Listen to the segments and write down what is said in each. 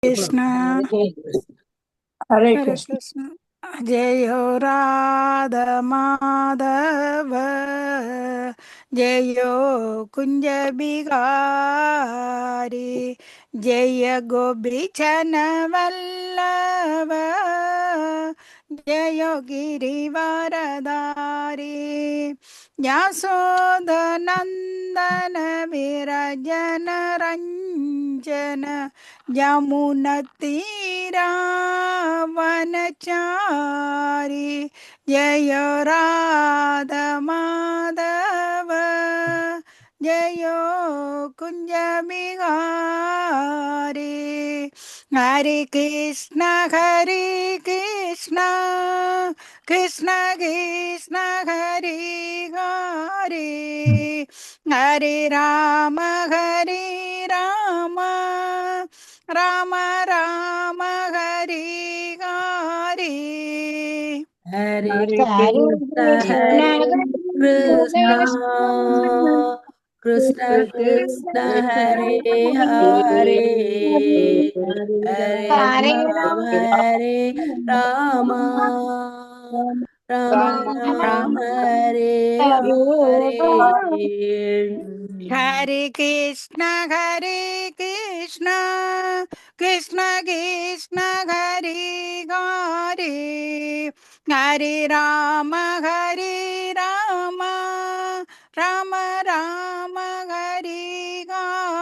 कृष्ण हरे हरे कृष्ण। कृष्ण। जय हो राधा माधव, जय हो कुंज बिहारी, जय गोपीचन वल्लभ, जय गिरिवरधारी, यशोदनंदन विरजन रंजन, यमुनतीरावनचारी, जय राधा माधव, जय कुंज बिहारी। हरे कृष्ण कृष्ण कृष्ण हरे हरे, हरे राम राम राम हरे हरे। हरे हरे कृष्ण कृष्ण कृष्ण कृष्ण हरे हरे, हरे राम राम राम राम हरे हरे। हरे कृष्ण कृष्ण कृष्ण हरे हरे, हरे राम राम राम हरे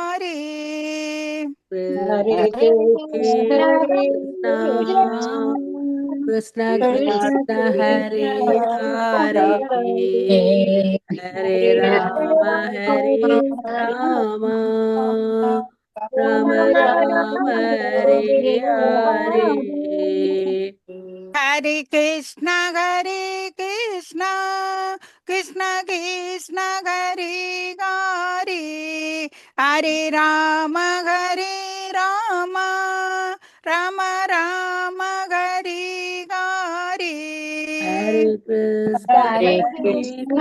हरे। हरे कृष्ण कृष्ण कृष्ण हरे हरे, हरे राम राम राम राम हरे हरे। हरे कृष्ण कृष्ण कृष्ण हरे हरे, हरे राम राम राम राम हरे हरे। हरे कृष्ण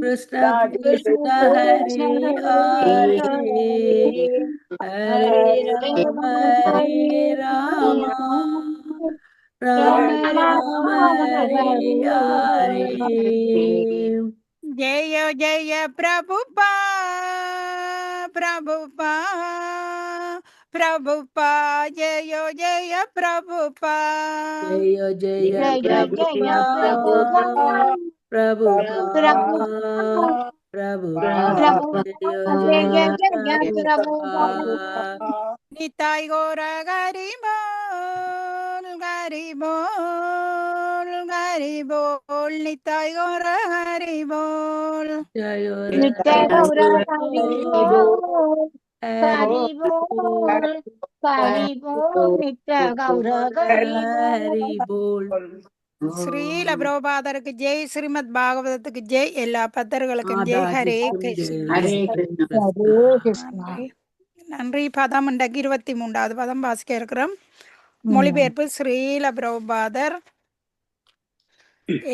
कृष्ण कृष्ण हरे हरे, हरे राम राम राम राम हरे हरे। जय जय प्रभुपा, जय जय प्रभुपा। जय जय प्रभुपा प्रभुपा प्रभुपा, जय जय प्रभुपा। निताई गौर गरी बोल निताई गौर हरि बोल। जय नित्य गौर हरि बोल, हरि बोल, हरि बोल, नित्य गौर हरि हरि बोल। ஸ்ரீல பிரபுபாதருக்கு ஜெய், ஸ்ரீமத் பாகவதத்துக்கு ஜெய், எல்லா பத்தர்களுக்கும் ஜெய். ஹரே கிருஷ்ணா. நன்றி நன்றி. பதம் இன்றைக்கு 23வது பதம் வாசிக்க இருக்கிறோம். மொழிபெயர்ப்பு ஸ்ரீல பிரபுபாதர்.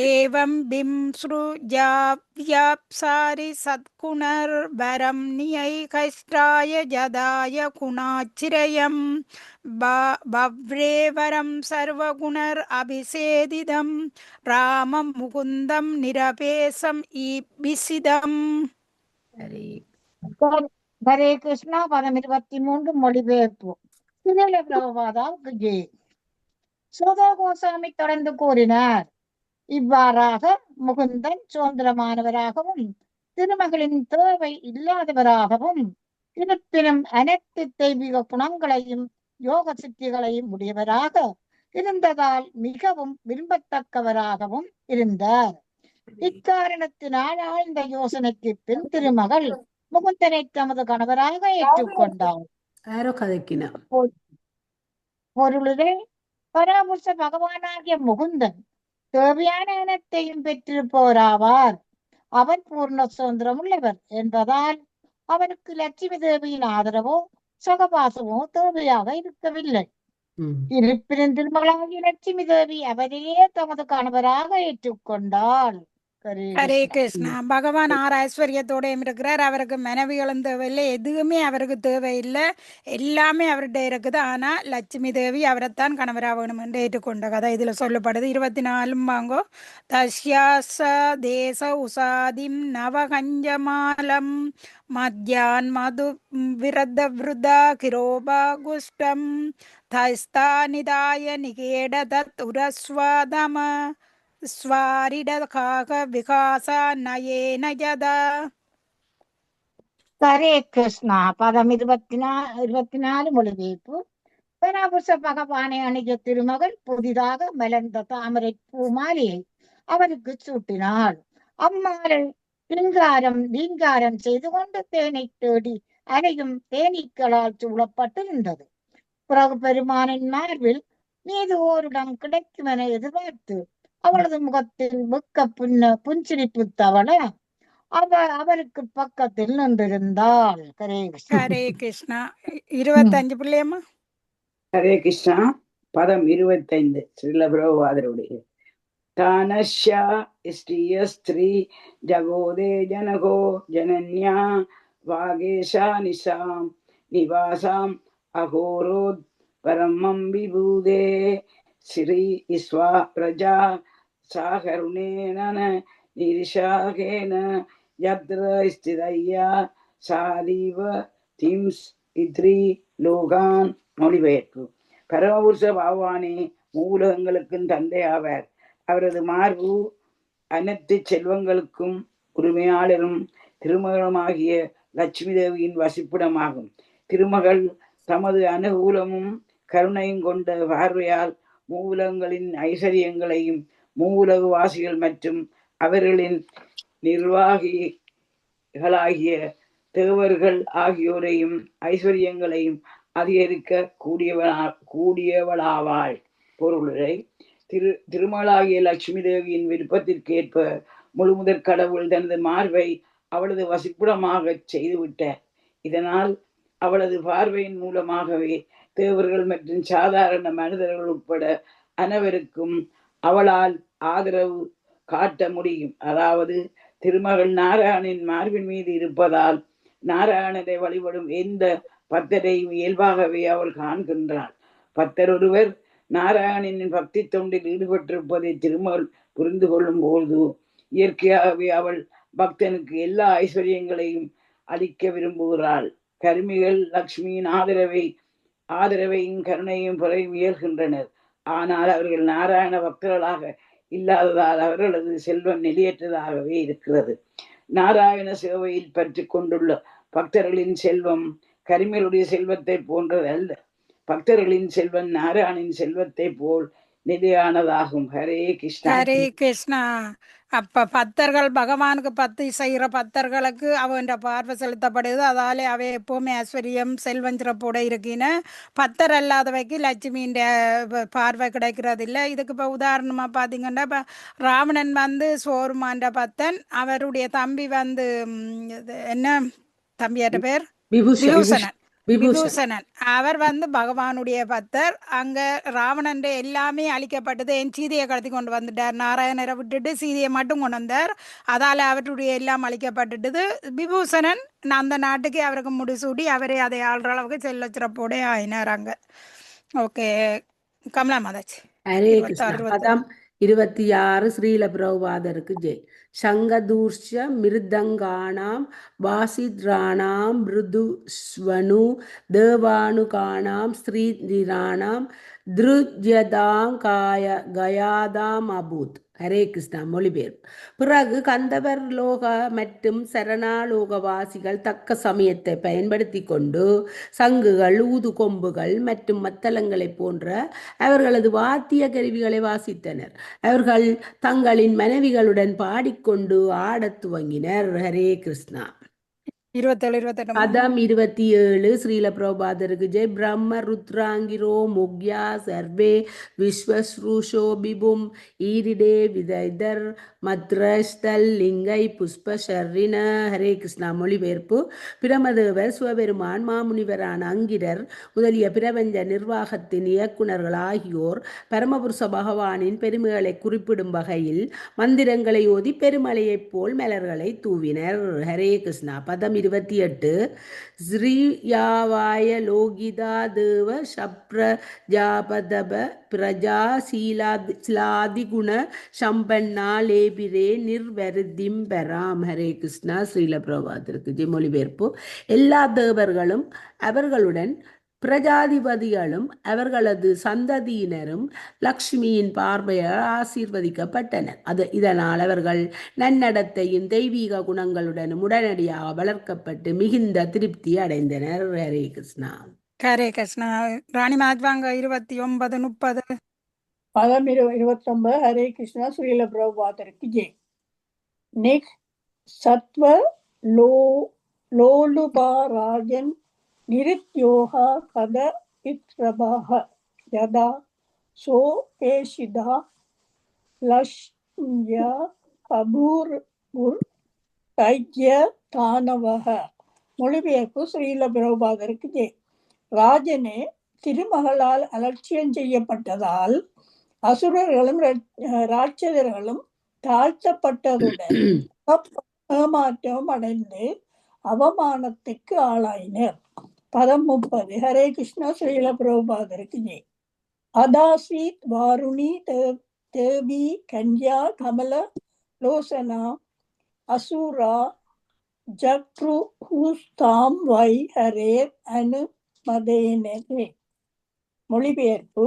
ஏவம் பிம் ஸ்ருஜாப்சாரி சத்குணர் வரம் நியைகைஷ்டாய ஜதாய குணாச்சிரயம் பவ்ரேவரம் சர்வகுணர் அபிசேதிதம் ராமம் முகுந்தம் நிரபேசம் ஈபிசிதம். ஹரே கிருஷ்ணா. பதம் 23 மொழிபெயர்ப்பு ஸ்ரீல பிரபுபாதாவுக்கு ஜெய். சோதா கோசாமி தொடர்ந்து கூறினார், இவ்வாறாக முகுந்தன் சுதந்திரமானவராகவும் திருமகளின் தேவை இல்லாதவராகவும் இருப்பினும் அனைத்து தெய்வீக குணங்களையும் யோக சித்திகளையும் உடையவராக இருந்ததால் மிகவும் விரும்பத்தக்கவராகவும் இருந்தார். இக்காரணத்தினால் ஆழ்ந்த யோசனைக்கு பின் திருமகள் முகுந்தனை தமது கணவராக ஏற்றுக்கொண்டார். பொருளிலே பராபுருஷ பகவானாகிய முகுந்தன் தேவையான இனத்தையும் பெற்றிருப்பவராவார். அவர் பூர்ண சுதந்திரம் உள்ளவர் என்பதால் அவருக்கு லட்சுமி தேவியின் ஆதரவோ சகவாசமோ தேவையாக இருக்கவில்லை. இருப்பினும் திருமகளாகிய லட்சுமி தேவி அவரையே தமது கணவராக ஏற்றுக்கொண்டாள். ஹரே ஹரே கிருஷ்ணா. கிருஷ்ணா. பகவான் 6 ஐஸ்வர்யத்தோடையும் இருக்கிறார். அவருக்கு மனைவிகளும் தேவையில்லை, எதுவுமே அவருக்கு தேவையில்லை, எல்லாமே அவர்கிட்ட இருக்குது. ஆனா லட்சுமி தேவி அவரைத்தான் கணவராக வேணும் என்று ஏற்றுக்கொண்ட கதை இதுல சொல்லப்படுது. 24 வாங்கோ. தஸ்யாச தேச உசாதிம் நவகஞ்சமாலம் மத்யான் மது விரத விருதா கிரோபா குஷ்டம் தஸ்தானிதாய நிகேடதத் உரஸ்வாதம ஸ்வாரிடகாக விகாசா நயேன யதா. ஹரே கிருஷ்ணா. பதம் 24 மொழிபெயர்ப்பு. பராபுருஷ பகவானை அணிய திருமகள் புதிதாக மலர்ந்த தாமரை பூ மாலையை அவருக்கு சூட்டினாள். அம்மாளை ரீங்காரம் செய்து கொண்டு தேனை தேடி அலையும் தேனீக்களால் சூழப்பட்டிருந்தது. பிறகு பெருமானின் மார்பில் மீது ஓரிடம் கிடைக்கும் என எதிர்பார்த்து அவளது முகத்தில் வெக்க புன்சிரிப்பு தவள அவருக்கு பக்கத்தில் நின்றிருந்தாள். ஹரே கிருஷ்ணா. ஹரே கிருஷ்ணா. 25 பிள்ளையம்மா. ஹரே கிருஷ்ணா. பதம் 25 ஸ்ரீல பிரபுபாதருடைய. தானஷ்யா ஸ்ரீய ஸ்திரீ ஜகோதே ஜனகோ ஜனன்யா வாகேஷா நிஷாம் நிவாசாம் அகோரோத் பரமம் விபூதே ஸ்ரீ இஸ்வா பிரஜா சாகருணேன நிரிஷாகேன யத்ர ஸ்திதையா சாதீவ திம்ஸ் இத்ரி லோகான். மொழிபெயர்ப்பு. பரமபுருஷ பகவானே மூலகங்களுக்கும் தந்தை ஆவார். அவரது மார்பு அனைத்து செல்வங்களுக்கும் உரிமையாளரும் திருமகளுமாகிய லட்சுமி தேவியின் வசிப்பிடமாகும். திருமகள் தமது அனுகூலமும் கருணையும் கொண்ட பார்வையால் மூலகங்களின் ஐஸ்வர்யங்களையும் மூலகு வாசிகள் மற்றும் அவர்களின் நிர்வாகிகளாகிய தேவர்கள் ஆகியோரையும் ஐஸ்வர்யங்களையும் அதிகரிக்க கூடியவளாவாள். பொருளை திருமகளாகிய லட்சுமி தேவியின் விருப்பத்திற்கேற்ப முழுமுதற் கடவுள் தனது மார்பை அவளது வசிப்பிடமாக செய்துவிட்டார். இதனால் அவளது பார்வையின் மூலமாகவே தேவர்கள் மற்றும் சாதாரண மனிதர்கள் உட்பட அனைவருக்கும் அவளால் ஆதரவு காட்ட முடியும். அதாவது திருமகள் நாராயணனின் மார்பின் மீது இருப்பதால் நாராயணனை வழிபடும் எந்த பக்தரையும் இயல்பாகவே அவள் காண்கின்றாள். பக்தர் ஒருவர் நாராயணனின் பக்தி தொண்டில் ஈடுபட்டிருப்பதை திருமகள் புரிந்து கொள்ளும் போது இயற்கையாகவே அவள் பக்தனுக்கு எல்லா ஐஸ்வர்யங்களையும் அளிக்க விரும்புகிறாள். கருமிகள் லக்ஷ்மியின் ஆதரவையும் கருணையும் பெற முயல்கின்றனர். ஆனால் அவர்கள் நாராயண பக்தர்களாக இல்லாததால் அவர்களது செல்வம் நிலையற்றதாகவே இருக்கிறது. நாராயண சேவையில் பற்றி கொண்டுள்ள பக்தர்களின் செல்வம் கரிமலுடைய செல்வத்தை போன்றது அல்ல. பக்தர்களின் செல்வம் நாராயணின் செல்வத்தை போல் நிலையானதாகும். ஹரே கிருஷ்ணா. ஹரே கிருஷ்ணா. அப்ப பக்தர்கள் பகவானுக்கு பக்தி செய்கிற பக்தர்களுக்கு அவன் பார்வை செலுத்தப்படுது. அதாலே அவை எப்பவுமே ஐஸ்வர்யம் செல்வம் சிறப்போட இருக்கின. பக்தர் அல்லாதவைக்கு லட்சுமியின் பார்வை கிடைக்கிறது இல்லை. இதுக்கு இப்போ உதாரணமா பார்த்தீங்கன்னா, இப்போ ராவணன் வந்து சோர்மான்ற பக்தன், அவருடைய தம்பி வந்து என்ன தம்பியாட்ட பேர் விபூஷணன். அவர் வந்து பகவானுடைய பக்தர். அங்க ராவணன் எல்லாமே அழிக்கப்பட்டது. என் சீதையை கடத்தி கொண்டு வந்துட்டார். நாராயணரை விட்டுட்டு சீதையை மட்டும் கொண்டு வந்தார். அதால அவருடைய எல்லாம் அழிக்கப்பட்டுட்டது. விபூஷணன் அந்த நாட்டுக்கு அவருக்கு முடிசூடி அவரே அதை ஆள்ற அளவுக்கு செல்ல சிறப்போட ஆயினார் அங்க. ஓகே, கமலா மாதாஜி. ஹரே கிருஷ்ணா. பதம் 26 ஸ்ரீல பிரபுபாதருக்கு ஜெய். சங்கதூர்ஷ மிருதங்கானாம் வாசித்ராணாம் மிருதுஸ்வனு தேவானுகானாம் ஸ்ரீராணாம் திருஜ்யதாம் கயாதாம் அபூத். ஹரே கிருஷ்ணா. மொழிபெயர்ப்பு. பிறகு கந்தவர் லோக மற்றும் சரணாலோகவாசிகள் தக்க சமயத்தை பயன்படுத்தி கொண்டு சங்குகள், ஊது கொம்புகள் மற்றும் மத்தளங்களை போன்ற அவர்களது வாத்திய கருவிகளை வாசித்தனர். அவர்கள் தங்களின் மனைவிகளுடன் பாடிக்கொண்டு ஆடத் துவங்கினர். ஹரே கிருஷ்ணா. 27 28 பதம் 27 ஸ்ரீல பிரபாதருக்கு ஜெய் பிரம்ம ருத்ராங்கிரோ முக்யா சர்வே விஸ்வஸ்ருஷோ பிபும் ஈரிடே விதைதர் மத்ரஸ்தல் லிங்கை புஷ்ப ஷர்ரின. ஹரே கிருஷ்ணா. மொழிபெயர்ப்பு. பிரமதேவர் சிவபெருமான் மாமுனிவரான அங்கிரர் முதலிய பிரபஞ்ச நிர்வாகத்தின் இயக்குனர்கள் ஆகியோர் பரமபுருஷ பகவானின் பெருமைகளை குறிப்பிடும் வகையில் மந்திரங்களை ஓதி பெருமழையைப் போல் மலர்களை தூவினர். ஹரே கிருஷ்ணா. பதம் 28 ஸ்ரீயாவாய லோகிதா தேவ சப்ரஜாபதப பிரஜா சிலாதிகுண சம்பன்னா லேபிரே நிர்வருத்திம் பெறாம். ஹரே கிருஷ்ணா. ஸ்ரீல பிரபாதருக்கு ஜெய். மொழிபெயர்ப்பு. எல்லா தேவர்களும் அவர்களுடன் பிரஜாதிபதிகளும் அவர்களது சந்ததியினரும் லக்ஷ்மியின் பார்வையால் ஆசீர்வதிக்கப்பட்டனர். இதனால் அவர்கள் நன்னடத்தையும் தெய்வீக குணங்களுடனும் உடனடியாக வளர்க்கப்பட்டு மிகுந்த திருப்தி அடைந்தனர். ஹரே கிருஷ்ணா. ஹரே கிருஷ்ணா. ராணி மாத்வாங்க 29 30 பதம் 29 ஹரே கிருஷ்ணா. ஸ்ரீல பிரபுபாதருக்கு ஜெய். நிக் சத்வ லோலுபாராஜன் நிருத்யோகா கத இத்ரபாக யதா சோ பேஷிதா லஷ்யா கபூர் தைஜ்ய தானவக. மொழிபெயர்ப்பு. ஸ்ரீல பிரபுபாதருக்கு ஜெய். ராஜனே திருமகளால் அலட்சியம் செய்யப்பட்டதால் அசுரர்களும் ராட்சதர்களும் தாழ்த்தப்பட்டதுடன் ஏமாற்றம் அடைந்து அவமானத்துக்கு ஆளாயினர். பதம் 30 ஹரே கிருஷ்ணா. ஸ்ரீல பிரபுபாதருக்கு ஜெய். அதாசீத் வாருணி தேவி கன்யா கமல லோசனா அசுரா ஜக்ருஹுஸ்தாம் வை ஹரே அனுமதேனே. மொழிபெயர்ப்பு.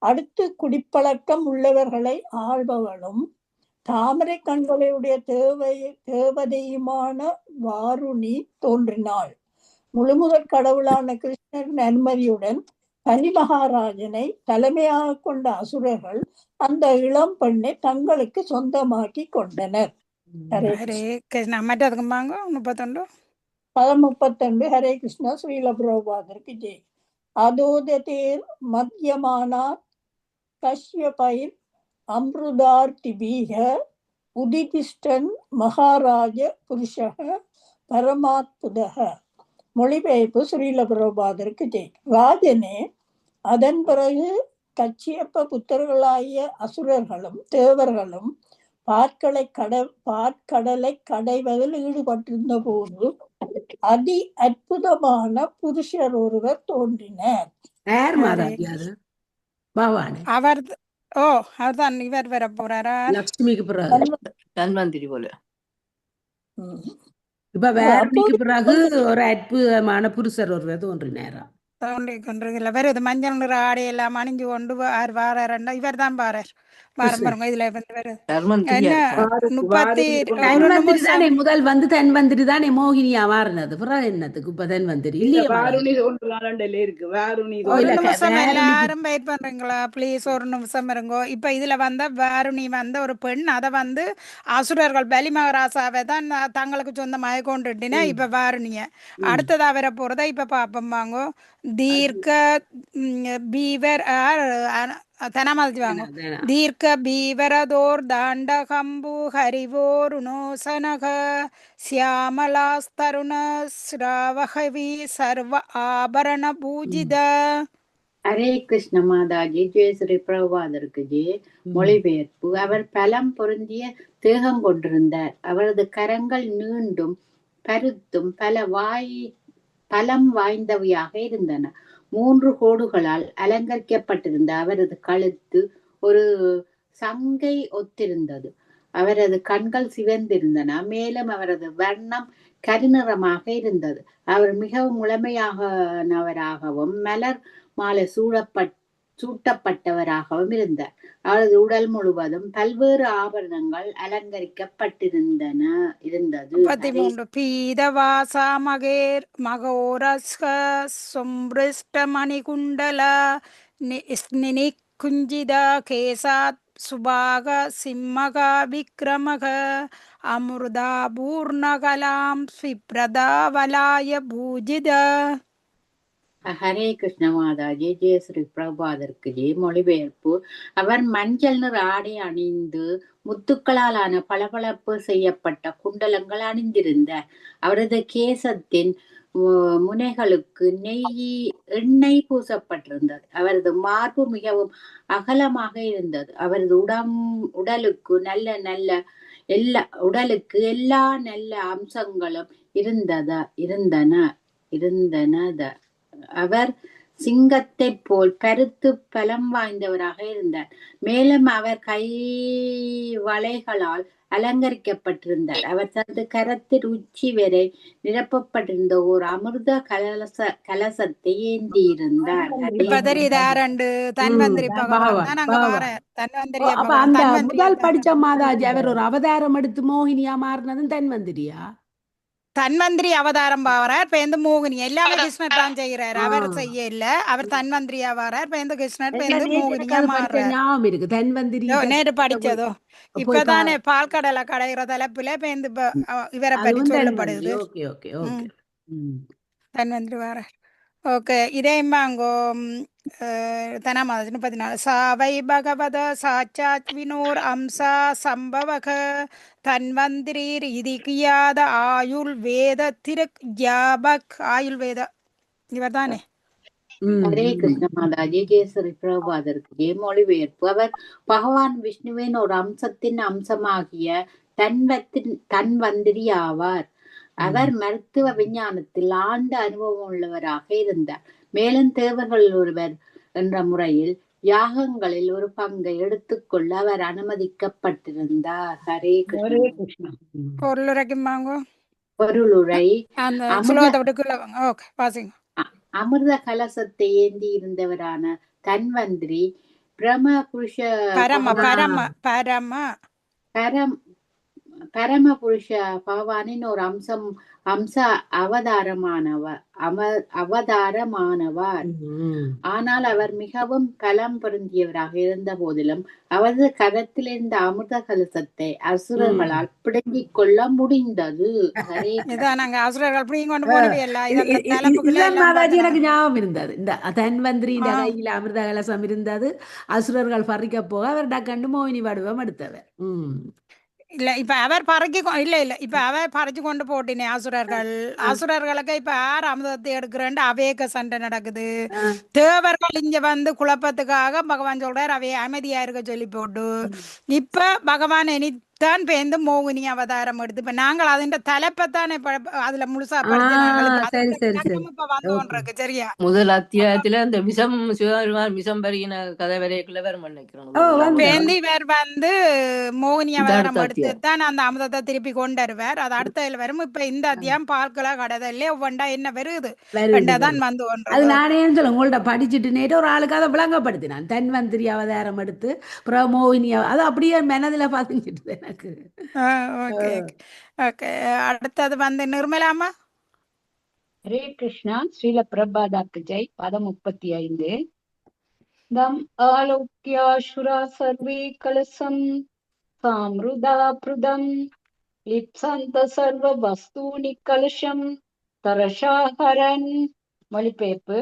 அடுத்து குடிப்பழக்கம் உள்ளவர்களை ஆள்பவளும் தாமரை கண்களுடைய தேவதையுமான வாருணி தோன்றினாள். முழுமுதற் கடவுளான கிருஷ்ணரின் அனுமதியுடன் கலி மகாராஜனை தலைமையாக கொண்ட அசுரர்கள் அந்த இளம் பெண்ணை தங்களுக்கு சொந்தமாக்கி கொண்டனர். ஹரே கிருஷ்ணா. மற்றதுக்கு வாங்க 31 பதம் 32 ஹரே கிருஷ்ணா. ஸ்ரீல பிரபுபாதருக்கு ஜெய். அதோதேர் மத்தியமானா கஷ்யபைர் அம்ருதார்த்திபீக உதிதிஷ்டன் மகாராஜ புருஷக பரமாத்புதக. மொழிபெயர்ப்பு. ஸ்ரீல பிரபுபாதருக்கு ஜெய். ராஜனே, அதன் பிறகு கச்சியப்ப புத்தர்களாகிய அசுரர்களும் தேவர்களும் பாற்கடலை கடைவதில் ஈடுபட்டிருந்த போது அதி அற்புதமான புருஷர் ஒருவர் தோன்றினர். அவர்தான் இவர் வர போறாரா? லட்சுமிக்கு பிறகு தன்வந்திரி போல. இப்ப வேரணிக்கு பிறகு ஒரு அற்புதமான புருஷர் ஒருவர் தோன்றினாரா? தோன்றி கொண்டிருக்கல. வருது மஞ்சள் நிற ஆடை எல்லாம் அணிஞ்சு கொண்டு வாரண்டா. இவர் தான் பாருங்க. இதுல என்ன 30 முதல் வந்து தன்வந்திரி தானே மோகினியா மாறினது. பிறகு என்னத்துக்கு இப்ப தன்வந்திரி எல்லாரும் வெயிட் பண்றீங்களா? பிளீஸ் ஒரு நிமிஷம் இருங்கோ. இப்ப இதுல வந்த வாருணி வந்த ஒரு பெண், அத வந்து அசுரர்கள் பலி மகாராசாவை தான் தங்களுக்கு சொந்தமாக கொண்டுட்டினா இப்ப வாருணிய அடுத்ததா வர போறதா இப்ப பாப்போம். வாங்கோ. தீர்க்க பீவர் தனமாதிவாங்க. தீர்க்க பீவரதோர் தாண்டகம்பு ஹரிவோருணோசனக சியாமலாஸ்தருண ஸ்ராவகவி சர்வ ஆபரண பூஜித. ஹரே கிருஷ்ண மாதாஜி. ஜெய் ஸ்ரீ பிரபுபாதருக்கு ஜெய். மொழிபெயர்ப்பு. அவர் பலம் பொருந்திய தேகம் கொண்டிருந்தார். அவரது கரங்கள் நீண்டும் பருத்தும் பலம் வாய்ந்தவையாக இருந்தன. 3 கோடுகளால் அலங்கரிக்கப்பட்டிருந்த அவரது கழுத்து ஒரு சங்கை ஒத்திருந்தது. அவரது கண்கள் சிவந்திருந்தன. மேலும் அவரது வர்ணம் கருநிறமாக இருந்தது. அவர் மிகவும் முழுமையானவராகவும் மலர் மாலை சூட்டப்பட்டவராகவும் இருந்தார். அவரது உடல் முழுவதும் பல்வேறு ஆபரணங்கள் இருந்தது. 33 பீதவாசா மகேர் மகோரஸ்க சம்பிருஷ்ட மணிகுண்டல குஞ்சிதா கேசாத் சுபாக சிம்மக விக்ரமக அமிர்தா பூர்ணகலாம் ஸ்விப்ரதா வலாய பூஜித. ஹரே கிருஷ்ண மாதாஜி. ஜெய ஸ்ரீ பிரபாதருக்கு ஜெய். மொழிபெயர்ப்பு. அவர் மஞ்சள் நிற ஆடை அணிந்து முத்துக்களாலான பளபளப்பு செய்யப்பட்ட குண்டலங்கள் அணிந்திருந்தார். அவரது கேசத்தின் முனைகளுக்கு எண்ணெய் பூசப்பட்டிருந்தது. அவரது மார்பு மிகவும் அகலமாக இருந்தது. அவரது உடலுக்கு எல்லா நல்ல அம்சங்களும் இருந்தன. அவர் சிங்கத்தை போல் பருத்து பலம் வாய்ந்தவராக இருந்தார். மேலும் அவர் கை வளைகளால் அலங்கரிக்கப்பட்டிருந்தார். அவர் தனது கரத்தில் உச்சி வரை நிரப்பப்பட்டிருந்த ஒரு அமிர்த கலசத்தை ஏந்தியிருந்தார். இப்ப தெரியுது யாரண்டு தன்வந்திரி பகவான் தான் அங்க பகவான். வார தன்வந்திரிய அப்ப பகவான் அந்த தன்வந்திரி முதல் படிச்ச மாதாஜி அவர் ஒரு அவதாரம் எடுத்து மோகினியா மாறினதும் தன்வந்திரியா? தன்வந்திரி அவதாரம் பாவறார் பேந்து மோகினி எல்லாமே கிருஷ்ணர் தான் செய்யறாரு. அவர் செய்ய இல்ல, அவர் தன்வந்திரியா வாரார் பேந்து கிருஷ்ணர் பேந்து மோகினியா மாறுறார். ஞாபகம் இருக்கு தன்வந்திரி நேரு படிச்சதோ இப்பதானே பால்கடலை கடைகிற தலைப்புல பேந்து இவரை பற்றி சொல்லப்படுது. Okay okay okay. தன்வந்திரி வாரார். ஓகே இதேம்பாங்கோ தனமாத 34 சாவை பகவத சாட்சாத் வினோர் அம்சா சம்பவக தன்வந்திரி இது கியாத ஆயுள் வேத திருக்கு ஜாபக் ஆயுள் வேத. இவர் தானே. ஹரே கிருஷ்ண மாதாஜி. ஜெயஸ்ரீ பிரபாதருக்கு மொழிபெயர்ப்பு. அவர் பகவான் விஷ்ணுவின் ஒரு அம்சத்தின் அம்சமாகிய தன்வந்திரி ஆவார். அவர் மருத்துவ விஞ்ஞானத்தில் ஆண்ட அனுபவம் உள்ளவராக இருந்தார். மேலும் தேவர்கள் ஒருவர் என்ற முறையில் யாகங்களில் ஒரு பங்கை எடுத்துக்கொள்ள அவர் அனுமதிக்கப்பட்டிருந்தார். ஹரே கிருஷ்ணா. பொருளுரை. அமிர்த கலசத்தை ஏந்தி இருந்தவரான தன்வந்திரி பரம புருஷ பகவானின் ஒரு அம்ச அவதாரமானவர். ஆனால் அவர் மிகவும் பலம் பொருந்தியவராக இருந்த போதிலும் அவரது கரத்தில் இருந்த அமிர்த கலசத்தை அசுரர்களால் பிடுங்கிக் கொள்ள முடிந்தது. எனக்கு ஞாபகம் இருந்தது. இந்த தன்வந்திரி கையில அமிர்த கலசம் இருந்தது. அசுரர்கள் பறிக்க போக அவர் டக்கண்டு மோகினி வடிவம் எடுத்தவர். இல்ல இப்ப அவர் இப்ப அவர் பறிச்சு கொண்டு போட்டினே அசுரர்களுக்கு இப்ப யார் அமிர்தத்தை எடுக்கிறேன் அவேக சண்டை நடக்குது. தேவர்கள் இங்க வந்து குழப்பத்துக்காக பகவான் சொல்றார் அவைய அமைதியா இருக்க சொல்லி போட்டு இப்ப பகவான் இனித்தான் பேந்து மோகினி அவதாரம் எடுத்து இப்ப நாங்கள் அதின் தலைப்பத்தானே அதுல முழுசா படிச்சு சரியா முதல் அத்தியாயத்துல இந்த மிசம் பரியின கதை வரைக்குள்ள வரும் பேந்தி வேர் வந்து மோகினி அவதாரம் எடுத்து தான் அந்த அமிர்தத்தை திருப்பி கொண்டு வருவார். அது அடுத்த வரும். இப்ப இந்த அத்தியாயம் பார்க்கல கடதல்ல ஒவ்வொண்டா என்ன வருது தான் வந்து அது நானே சொல்ல உங்கள்ட்ட படிச்சுட்டு நேற்று ஒரு ஆளுக்கு அதை விளங்கப்படுத்தினான். தன்வந்திரி அவதாரம் எடுத்து மோகினி அது அப்படியே மனதுல பதிஞ்சிட்டு எனக்கு. அடுத்தது வந்து நிர்மலாமா. ஹரே கிருஷ்ணா. ஸ்ரீல பிரபாதாக்கு ஜெய். பதம் 35. தம் ஆலோக்யாசுரா சர்வே கலசம் சாம்ருதா பிரதம் லிப்சந்த சர்வ வஸ்தூனி கலசம் தரஷாஹரன். மொழிபெயர்ப்பு.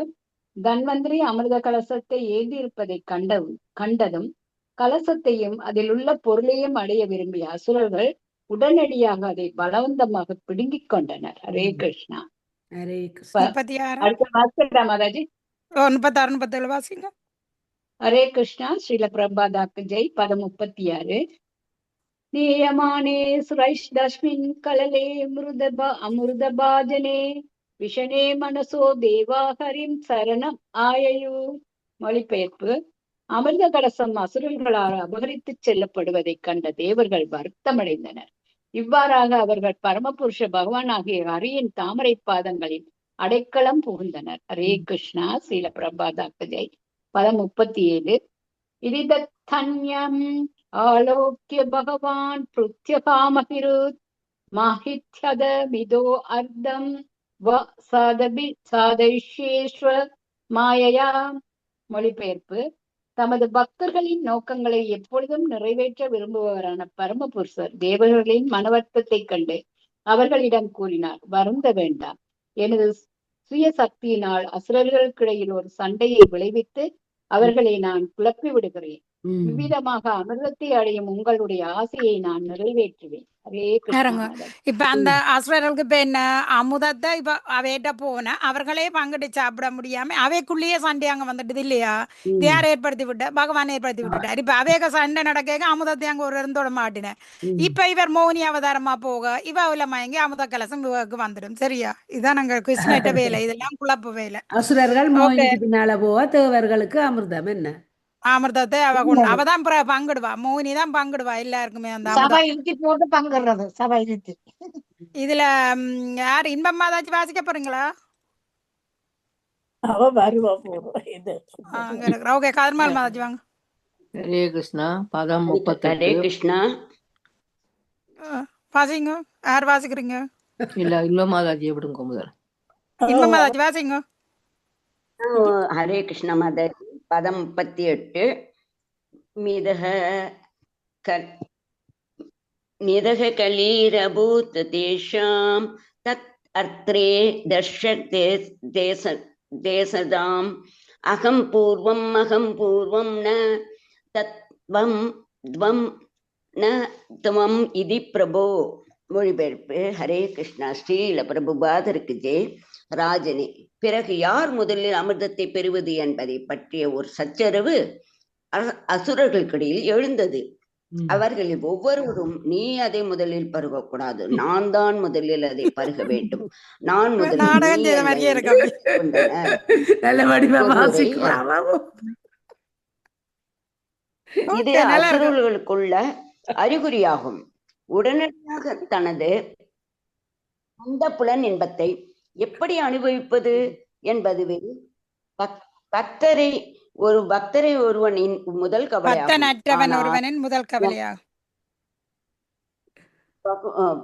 தன்வந்திரி அமிர்த கலசத்தை ஏந்தி இருப்பதை கண்டதும் கலசத்தையும் அதில் உள்ள பொருளையும் அடைய விரும்பிய அசுரர்கள் உடனடியாக அதை பலவந்தமாக பிடுங்கிக் கொண்டனர். ஹரே கிருஷ்ணா. மாதாஜி 36 வாசிங்க. ஹரே கிருஷ்ணா. ஸ்ரீல பிரபாதாக்கு ஜெய். பதம் 36. நியமானே சுரைஷ்தஸ்மின் கலலே அமிர்த பாஜனே விஷனே மனசோ தேவா ஹரிம் சரணம் ஆயு. மொழிபெயர்ப்பு. அமிர்த கலசம் அசுரர்களால் அபகரித்து செல்லப்படுவதை கண்ட தேவர்கள் வருத்தமடைந்தனர். இவ்வாறாக அவர்கள் பரமபுருஷ பகவான் ஆகிய ஹரியின் தாமரை பாதங்களின் அடைக்கலம் புகுந்தனர். ஹரே கிருஷ்ணா. ஸ்ரீல பிரபாதாக்கு ஜெய். பதம் 37. இரிதன்யம் ஆலோக்கிய பகவான் பிருத்யகாமகிருத் மாஹித்யத மிதோ அர்த்தம் சாதைஷ்யேஸ்வர மாயையா. மொழிபெயர்ப்பு. தமது பக்தர்களின் நோக்கங்களை எப்பொழுதும் நிறைவேற்ற விரும்புபவரான பரமபுருஷர் தேவர்களின் மனவர்த்தத்தைக் கண்டு அவர்களிடம் கூறினார், வருந்த வேண்டாம். எனது சுய சக்தியினால் அசுரர்களுக்கிடையில் ஒரு சண்டையை விளைவித்து அவர்களை நான் குழப்பி விடுகிறேன். விவிதமாக அமிர்தத்தை அடையும் உங்களுடைய ஆசையை நான் நிறைவேற்றுவேன். ஹரே இறங்க. கிருஷ்ணா. இப்ப அந்த அசுரர்களுக்கு இப்ப என்ன அமுதத்தை இப்ப அவையிட்ட போன அவர்களே பங்கிட்டு சாப்பிட முடியாம அவைக்குள்ளேயே சண்டை அங்க வந்துடுது இல்லையா? யார் ஏற்படுத்தி விட்ட? பகவான் ஏற்படுத்தி விட்டுட்டார். இப்ப அவேக சண்டை நடக்க அமுதத்தை அங்க ஒரு இருந்தோட மாட்டினேன். இப்ப இவர் மௌனி அவதாரமா போக இவ உள்ள மயங்கி அமுத கலசம் இவருக்கு வந்துடும். சரியா? இதுதான் நாங்க கிருஷ்ணகிட்ட வேலை. இதெல்லாம் குழப்பு வேலை. அசுரர்கள் ஓகே. மோகினிக்கு பின்னால போக தேவர்களுக்கு அமிர்தம் என்ன? அமிர்தத்தை அவதான் பங்கிடுவா. மோகினி தான் பங்கிடுவா எல்லாருக்குமே அந்த சபை அமிர்தம். இழுத்தி போட்டு பங்குறது, சபை இழுத்தி. இதுல யார் இன்பம்மா ஏதாச்சும் வாசிக்க போறீங்களா? அவ வருவா போறோம் இது. அங்க இருக்கிற ஓகே கதர்மால் மாதாஜி வாங்க. ஹரே கிருஷ்ணா. பதம் ஹரே 38. கிருஷ்ணா. வாசிங்க. யார் வாசிக்கிறீங்க? இல்ல இன்பம் மாதாஜியை விடுங்க முதல். இன்பம் மாதாஜி வாசிங்க. ஹரே கிருஷ்ண மதர். பதம் 38. மிதக கலீரபூத் தேஷாம் தத் அர்த்ரே தர்ஷக் தேசதாம் அகம் பூர்வம் ந தத்வம் துவம் ந துவம் இதி பிரபோ. மொழிபெயர்ப்பு. ஹரே கிருஷ்ணா. ஸ்ரீல பிரபுபாதருக்கு ஜெய். ராஜனே, பிறகு யார் முதலில் அமிர்தத்தை பெறுவது என்பதை பற்றிய ஒரு சச்சரவு அசுரர்களுக்கிடையில் எழுந்தது. அவர்களில் ஒவ்வொருவரும், நீ அதை முதலில் பருகக்கூடாது, நான் தான் முதலில் அதை பருக வேண்டும், நான் முதலில் இது அசுரர்களுக்குள்ள அறிகுறியாகும். உடனடியாக தனது அந்த புலன் இன்பத்தை எப்படி அனுபவிப்பது என்பது பக்தரை ஒருவனின் முதல் கவலையாகும்.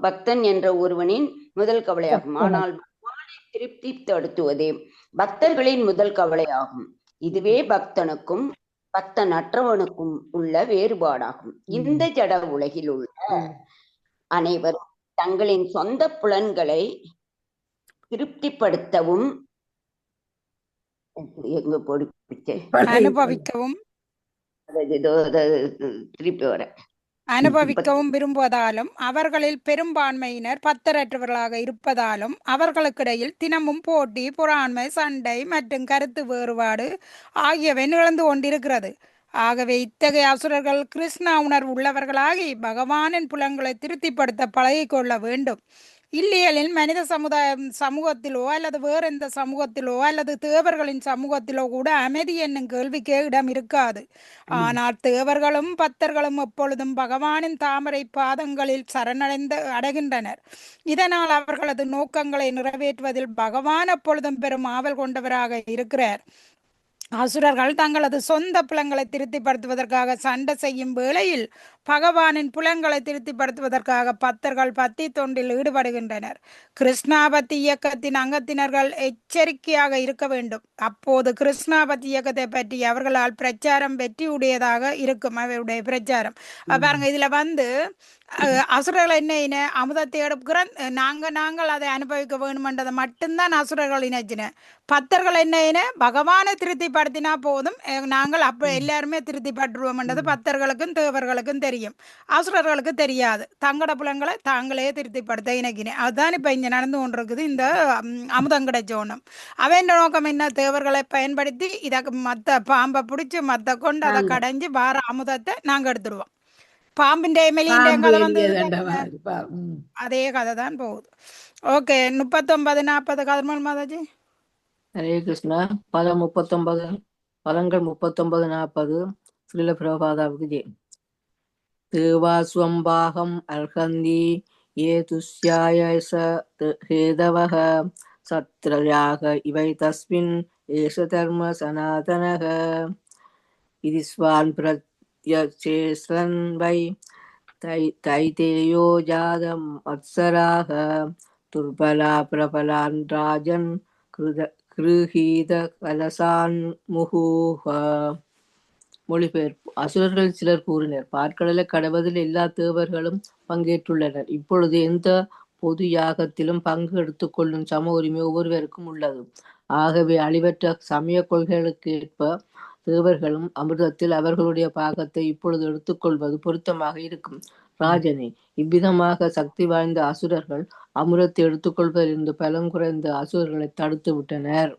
பக்தன் என்ற ஒருவனின் முதல் கவலையாகும். ஆனால் பகவானை திருப்திப்படுத்துவதே பக்தர்களின் முதல் கவலையாகும். இதுவே பக்தனுக்கும் பக்தனற்றவனுக்கும் உள்ள வேறுபாடாகும். இந்த ஜட உலகில் உள்ள அனைவரும் தங்களின் சொந்த புலன்களை திருப்திப்படுத்தவும் அனுபவிக்கவும் விரும்புவதாலும் அவர்களில் பெரும்பான்மையினர் பத்தரற்றவர்களாக இருப்பதாலும் அவர்களுக்கிடையில் தினமும் போட்டி, பொறாண்மை, சண்டை மற்றும் கருத்து வேறுபாடு ஆகியவை நிகழ்ந்து கொண்டிருக்கிறது. ஆகவே இத்தகைய அசுரர்கள் கிருஷ்ண உணர்வு உள்ளவர்களாகி பகவானின் புலன்களை திருப்திப்படுத்த பழகிக்கொள்ள வேண்டும். இல்லையெனில் மனித சமூகத்திலோ அல்லது வேறு எந்த சமூகத்திலோ அல்லது தேவர்களின் சமூகத்திலோ கூட அமைதி என்னும் கேள்விக்கே இடம் இருக்காது. ஆனால் தேவர்களும் பக்தர்களும் எப்பொழுதும் பகவானின் தாமரை பாதங்களில் அடைகின்றனர். இதனால் அவர்களது நோக்கங்களை நிறைவேற்றுவதில் பகவான் எப்பொழுதும் பெரும் ஆவல் கொண்டவராக இருக்கிறார். அசுரர்கள் தங்களது சொந்த புலன்களை திருப்திப்படுத்துவதற்காக சண்டை செய்யும் வேளையில் பகவானின் புலன்களை திருப்திப்படுத்துவதற்காக பக்தர்கள் பக்தி தொண்டில் ஈடுபடுகின்றனர். கிருஷ்ணாபக்தி இயக்கத்தின் அங்கத்தினர்கள் எச்சரிக்கையாக இருக்க வேண்டும். அப்போது கிருஷ்ணாபக்தி இயக்கத்தை பற்றி அவர்களால் பிரச்சாரம் வெற்றியுடையதாக இருக்கும். அவருடைய பிரச்சாரம் பாருங்க. இதுல அசுரர்கள் என்ன அமுதத்தை எடுக்கிற நாங்கள் அதை அனுபவிக்க வேணுமென்றதை மட்டும்தான் அசுரர்கள் இணைச்சின. பக்தர்கள் என்ன பகவானை திருப்திப்படுத்தினா போதும், நாங்கள் அப்ப எல்லாருமே திருப்திப்பட்டுருவோம்ன்றது பக்தர்களுக்கும் தேவர்களுக்கும் தெரியும். அசுரர்களுக்கு தெரியாது. தங்கட புலன்களை தாங்களே திருப்திப்படுத்த இணைக்கினேன். அதுதான் இப்ப இங்க நடந்து கொண்டிருக்குது. இந்த அமுதம் கிடைச்சோன்னும் அவன் நோக்கம் என்ன? தேவர்களை பயன்படுத்தி இதற்கு மத்த பாம்பை பிடிச்சி மத்த கொண்டு அதை கடைஞ்சி வார அமுதத்தை நாங்க எடுத்துடுவோம். பாம்பின் கதை வந்து அதே கதை தான் போகுது. ஓகே 39-40 கதர்மல் மாதாஜி. ஹரே கிருஷ்ணா. பதம் 39 பதங்கள் 39-40 ஸ்ரீல பிரபாதாவுக்கு ஜெய். தேவாஸ்வம்பாகம் அர்ஹந்தி ஏ துஷ்யாய ஹேதவஹ சத்ரயாக இவை தஸ்மின் ஏஷ தர்ம சனாதனஹ இது ஸ்வான் பிரத்யசேஸ்ரன் வை தைதேயோ ஜாதம் அப்சராக துர்பலா பிரபலான் ராஜன் கிருஹீத கலசான் முஹூஹ. மொழிபெயர்ப்பு. அசுரர்கள் சிலர் கூறினர், பாற்கடலை கடவதில் எல்லா தேவர்களும் பங்கேற்றுள்ளனர். இப்பொழுது எந்த பொது யாகத்திலும் பங்கு எடுத்துக் கொள்ளும் சம உரிமை ஒவ்வொருவருக்கும் உள்ளது. ஆகவே அழிவற்ற சமய கொள்கைகளுக்கு ஏற்ப தேவர்களும் அமிர்தத்தில் அவர்களுடைய பாகத்தை இப்பொழுது எடுத்துக்கொள்வது பொருத்தமாக இருக்கும். ராஜனே, இவ்விதமாக சக்தி வாய்ந்த அசுரர்கள் அமிர்தத்தை எடுத்துக்கொள்வதிலிருந்து பலம் குறைந்த அசுரர்களை தடுத்து விட்டனர்.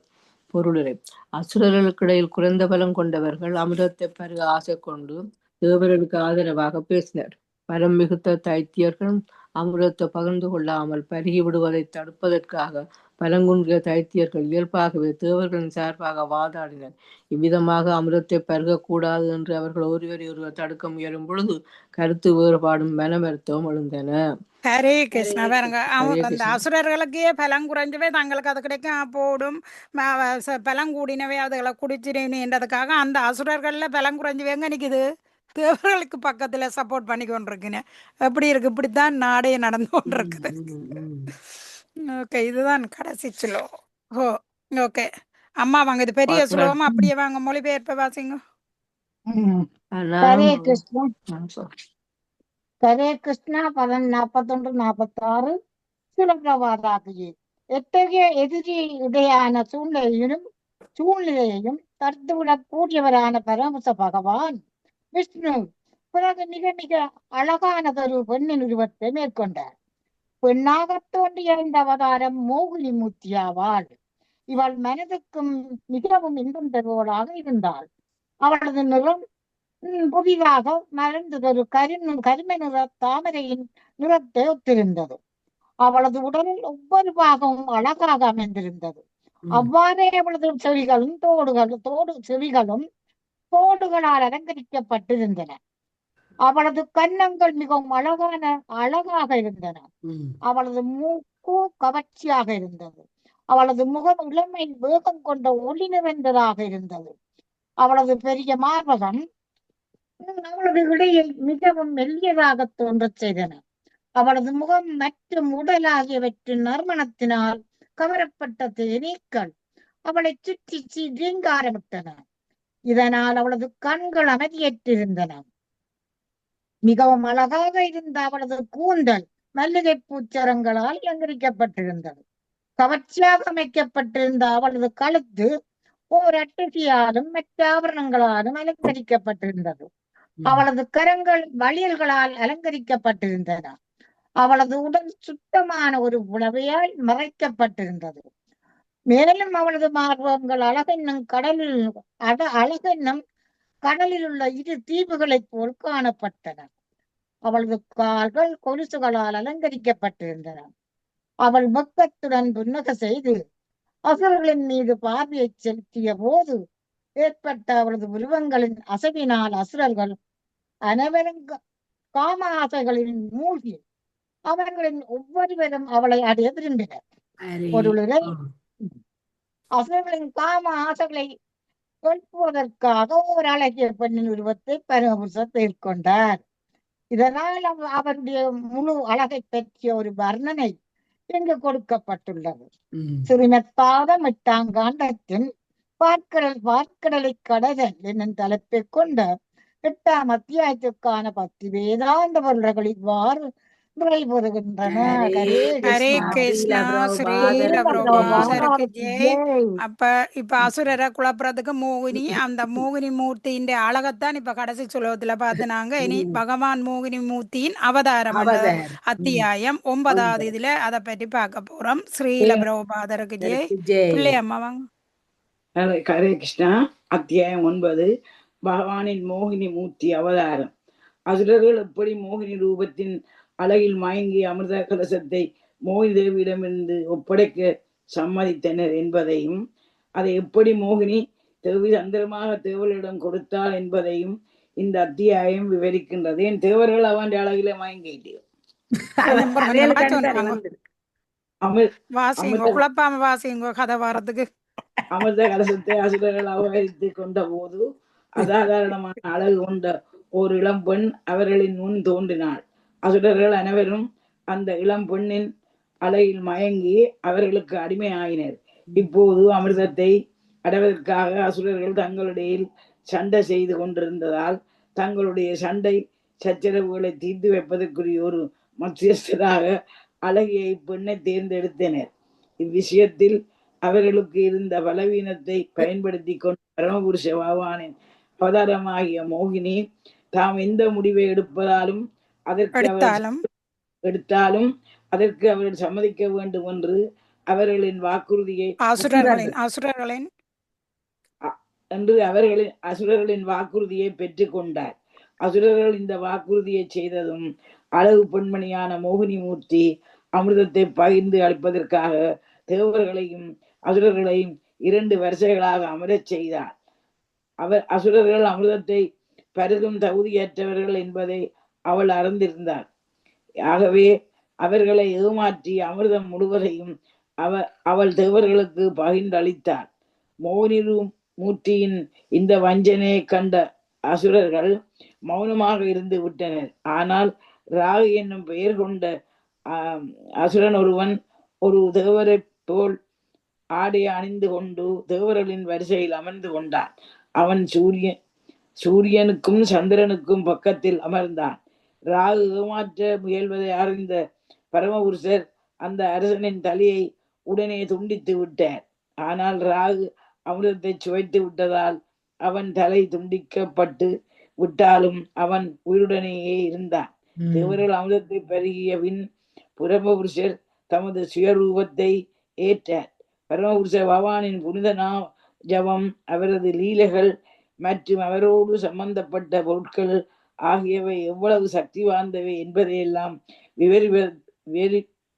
பொருளுரை. அசுரர்களுக்கிடையில் குறைந்த பலம் கொண்டவர்கள் அமிர்தத்தை பருக ஆசை கொண்டு தேவர்களுக்கு ஆதரவாக பேசினர். பலம் மிகுத்த தைத்தியர்கள் அமிர்தத்தை பகிர்ந்து கொள்ளாமல் பருகி விடுவதை தடுப்பதற்காக பலங்குன்றிய தைத்தியர்கள் இயல்பாகவே தேவர்களின் சார்பாக வாதாடினர். இவ்விதமாக அமிர்தத்தை பருகக்கூடாது என்று அவர்கள் ஒருவரை ஒருவர் தடுக்க முயலும் பொழுது கருத்து வேறுபாடும் மனமருத்துவம் எழுந்தன. ஹரே கிருஷ்ணா. பாருங்க, ஹரே அவங்க அந்த கிருஷ்ணா. அசுரர்களுக்கே பலம் குறைஞ்சவே தங்களுக்கு அது கிடைக்கும் போடும் பலம் கூடினவே அதுகளை குடிச்சிருன்றதுக்காக அந்த அசுரர்கள்ல பலம் குறைஞ்சவேங்க நிற்குது தேவர்களுக்கு பக்கத்துல சப்போர்ட் பண்ணி கொண்டிருக்குன்னு. எப்படி இருக்கு? இப்படித்தான் நாடே நடந்து கொண்டிருக்குது. ஓகே, இதுதான் கடைசி சுலோகம். ஓ ஓகே அம்மா வாங்க, இது பெரிய சுலோகம். அப்படியே வாங்க மொழிபெயர்ப்ப வாசிங்க. ஹரே கிருஷ்ணா. ஹரே கிருஷ்ணா. பதம் 41, 46. சுலபவாதாகியே எத்தகைய எதிரி இடையான சூழ்நிலையையும் தடுத்துவிடக் கூடியவரான பரமச பகவான் விஷ்ணு பிறகு மிக மிக அழகானதொரு பெண்ணின் உருவத்தை மேற்கொண்டார். பெண்ணாகத் தோன்றிய இந்த அவதாரம் மோகினி மூர்த்தியாவாள். இவள் மனதுக்கும் மிகவும் இன்பம் தருவவளாக இருந்தாள். அவளது நிறம் புதிதாக மலர்ந்ததொரு கரிம நிற தாமரையின் நிறத்தை ஒத்திருந்தது. அவளது உடலில் ஒவ்வொரு பாகமும் அழகாக அமைந்திருந்தது. அவ்வாறே அவளது செவிகளும் தோடுகளால் அலங்கரிக்கப்பட்டிருந்தன. அவளது கன்னங்கள் மிகவும் அழகாக இருந்தன. அவளது மூக்கு கவர்ச்சியாக இருந்தது. அவளது முகம் இளமை வேகம் கொண்ட ஒளி நிறைந்ததாக இருந்தது. அவளது பெரிய மார்பகம் அவளது இடையை மிகவும் மெல்லியதாக தோன்றச் செய்தன. அவளது முகம் மற்றும் உடல் ஆகியவற்றின் நறுமணத்தினால் கவரப்பட்ட தேனீக்கள் அவளை சுற்றி ரீங்காரமிட்டன. இதனால் அவளது கண்கள் அமைதியற்றிருந்தன. மிகவும் அழகாக இருந்த அவளது கூந்தல் மல்லிகை பூச்சரங்களால் அலங்கரிக்கப்பட்டிருந்தது. கவர்ச்சியாக அமைக்கப்பட்டிருந்த அவளது கழுத்து ஓர் அட்டசியாலும் மற்ற ஆபரணங்களாலும் அலங்கரிக்கப்பட்டிருந்தது. அவளது கரங்கள் வளையல்களால் அலங்கரிக்கப்பட்டிருந்தன. அவளது உடல் சுத்தமான ஒரு புடவையால் மறைக்கப்பட்டிருந்தது. மேலும் அவளது மார்பகங்கள் அழகென்னும் கடலில் உள்ள இரு தீவுகளைப் போல் காணப்பட்டன. அவளது கால்கள் கொலுசுகளால் அலங்கரிக்கப்பட்டிருந்தன. அவள் வெட்கத்துடன் புன்னகை செய்து அசுரர்களின் மீது பார்வையை செலுத்திய போது ஏற்பட்ட அவளது உருவங்களின் அசைவினால் அசுரர்கள் அனைவரும் காம ஆசைகளின் மூழ்கி அவர்களின் ஒவ்வொருவரும் அவளை அடைய விரும்பினர். பொருளுரை. அசுரர்களின் காம ஆசைகளை எழுப்புவதற்காக ஒரு அழகிய பெண்ணின் உருவத்தை பரமபுருஷர் மேற்கொண்டார். இதனால் அவருடைய முழு அழகை பற்றிய ஒரு வர்ணனை இங்கு கொடுக்கப்பட்டுள்ளது. சிறுமத்தாத மிட்டாங்காண்டத்தின் பார்க்கடலை கடதல் என்னும் தலைப்பை கொண்ட 8ஆம் அத்தியாயத்திற்கான 10 வேதாந்த பொருள்கள் இவ்வாறு நிறைவுறுகின்றன. ஹரே கிருஷ்ணா. ஸ்ரீல பிரபுபாதருக்கு ஜெய். இப்ப அசுரரை குழப்புறதுக்கு மோகினி, அந்த மோகினி மூர்த்தியின் அழகத்தான் இப்ப கடைசி சுலோகத்துல பார்த்துனாங்க. இனி பகவான் மோகினி மூர்த்தியின் அவதாரம் அத்தியாயம் 9வது இதுல அதை பற்றி பார்க்க போறோம். ஸ்ரீல பிரபுபாதருக்கு ஜெய். பிள்ளை அம்மா வாங்க. ஹரே கிருஷ்ணா. அத்தியாயம் 9. பகவானின் மோகினி மூர்த்தி அவதாரம். அசுரர்கள் எப்படி மோகினி ரூபத்தின் அழகில் மயங்கிய அமிர்த கலசத்தை மோகினி தேவியிடமிருந்து ஒப்படைக்க சம்மதித்தனர் என்பதையும், அதை எப்படி மோகினி தேவி தந்திரமாக தேவர்களிடம் கொடுத்தாள் என்பதையும் இந்த அத்தியாயம் விவரிக்கின்றது. என் தேவர்கள் அவன் அழகில மயங்கிட்டு அமிர்த கலசத்தை அசுரர்கள் அபகரித்து கொண்ட போது அசாதாரணமான அழகு கொண்ட ஒரு இளம் பெண் அவர்களின் முன் தோன்றினாள். அசுரர்கள் அனைவரும் அந்த இளம் பெண்ணின் அழகில் மயங்கி அவர்களுக்கு அடிமையாயினர். இப்போது அமிர்தத்தை அடைவதற்காக அசுரர்கள் தங்களுடைய சண்டை செய்து கொண்டிருந்ததால் தங்களுடைய சண்டை சச்சரவுகளை தீர்த்து வைப்பதற்குரிய ஒரு மத்தியஸ்தராக அழகிய இப்பெண்ணை தேர்ந்தெடுத்தனர். இவ்விஷயத்தில் அவர்களுக்கு இருந்த பலவீனத்தை பயன்படுத்தி கொண்டு பரமபுருஷ பகவானின் அவதாரமாகிய மோகினி தாம் எந்த முடிவை எடுத்தாலும் அதற்கு அவர்கள் சம்மதிக்க வேண்டும் என்று அவர்களின் வாக்குறுதியை அசுரர்களின் வாக்குறுதியை பெற்றுக் கொண்டார். அசுரர்கள் இந்த வாக்குறுதியை செய்ததும் அழகு பெண்மணியான மோகினி மூர்த்தி அமிர்தத்தை பகிர்ந்து அளிப்பதற்காக தேவர்களையும் அசுரர்களையும் 2 வருஷங்களாக அமரச் செய்தார். அசுரர்கள் அமிர்தத்தை பருகும் தகுதியற்றவர்கள் என்பதை அவள் அறிந்திருந்தார். ஆகவே அவர்களை ஏமாற்றி அமிர்தம் முழுவதையும் அவள் தேவர்களுக்கு பகிர்ந்தளித்தார். மோகினி மூர்த்தியின் இந்த வஞ்சனையை கண்ட அசுரர்கள் மௌனமாக இருந்து விட்டனர். ஆனால் ராகு என்னும் பெயர் கொண்ட அசுரன் ஒருவன் ஒரு தேவரை போல் ஆடை அணிந்து கொண்டு தேவர்களின் வரிசையில் அமர்ந்து கொண்டான். அவன் சூரியனுக்கும் சந்திரனுக்கும் பக்கத்தில் அமர்ந்தான். ராகு ஏமாற்ற முயல்வதை அறிந்த பரமபுருஷர் அந்த அரசனின் தலையை உடனே துண்டித்து விட்டார். ஆனால் ராகு அமிர்தத்தை சுவைத்து விட்டதால் அவன் தலை துண்டிக்கப்பட்டு விட்டாலும் அவன் உயிருடனேயே இருந்தான். தேவர்கள் அமிர்தத்தை பருகிய பின் பரமபுருஷர் தமது சுயரூபத்தை ஏற்றார். பரமபுருஷ பகவானின் புனித ஜபம், அவரது லீலைகள் மற்றும் அவரோடு சம்பந்தப்பட்ட பொருட்கள் ஆகியவை எவ்வளவு சக்தி வாய்ந்தவை என்பதையெல்லாம்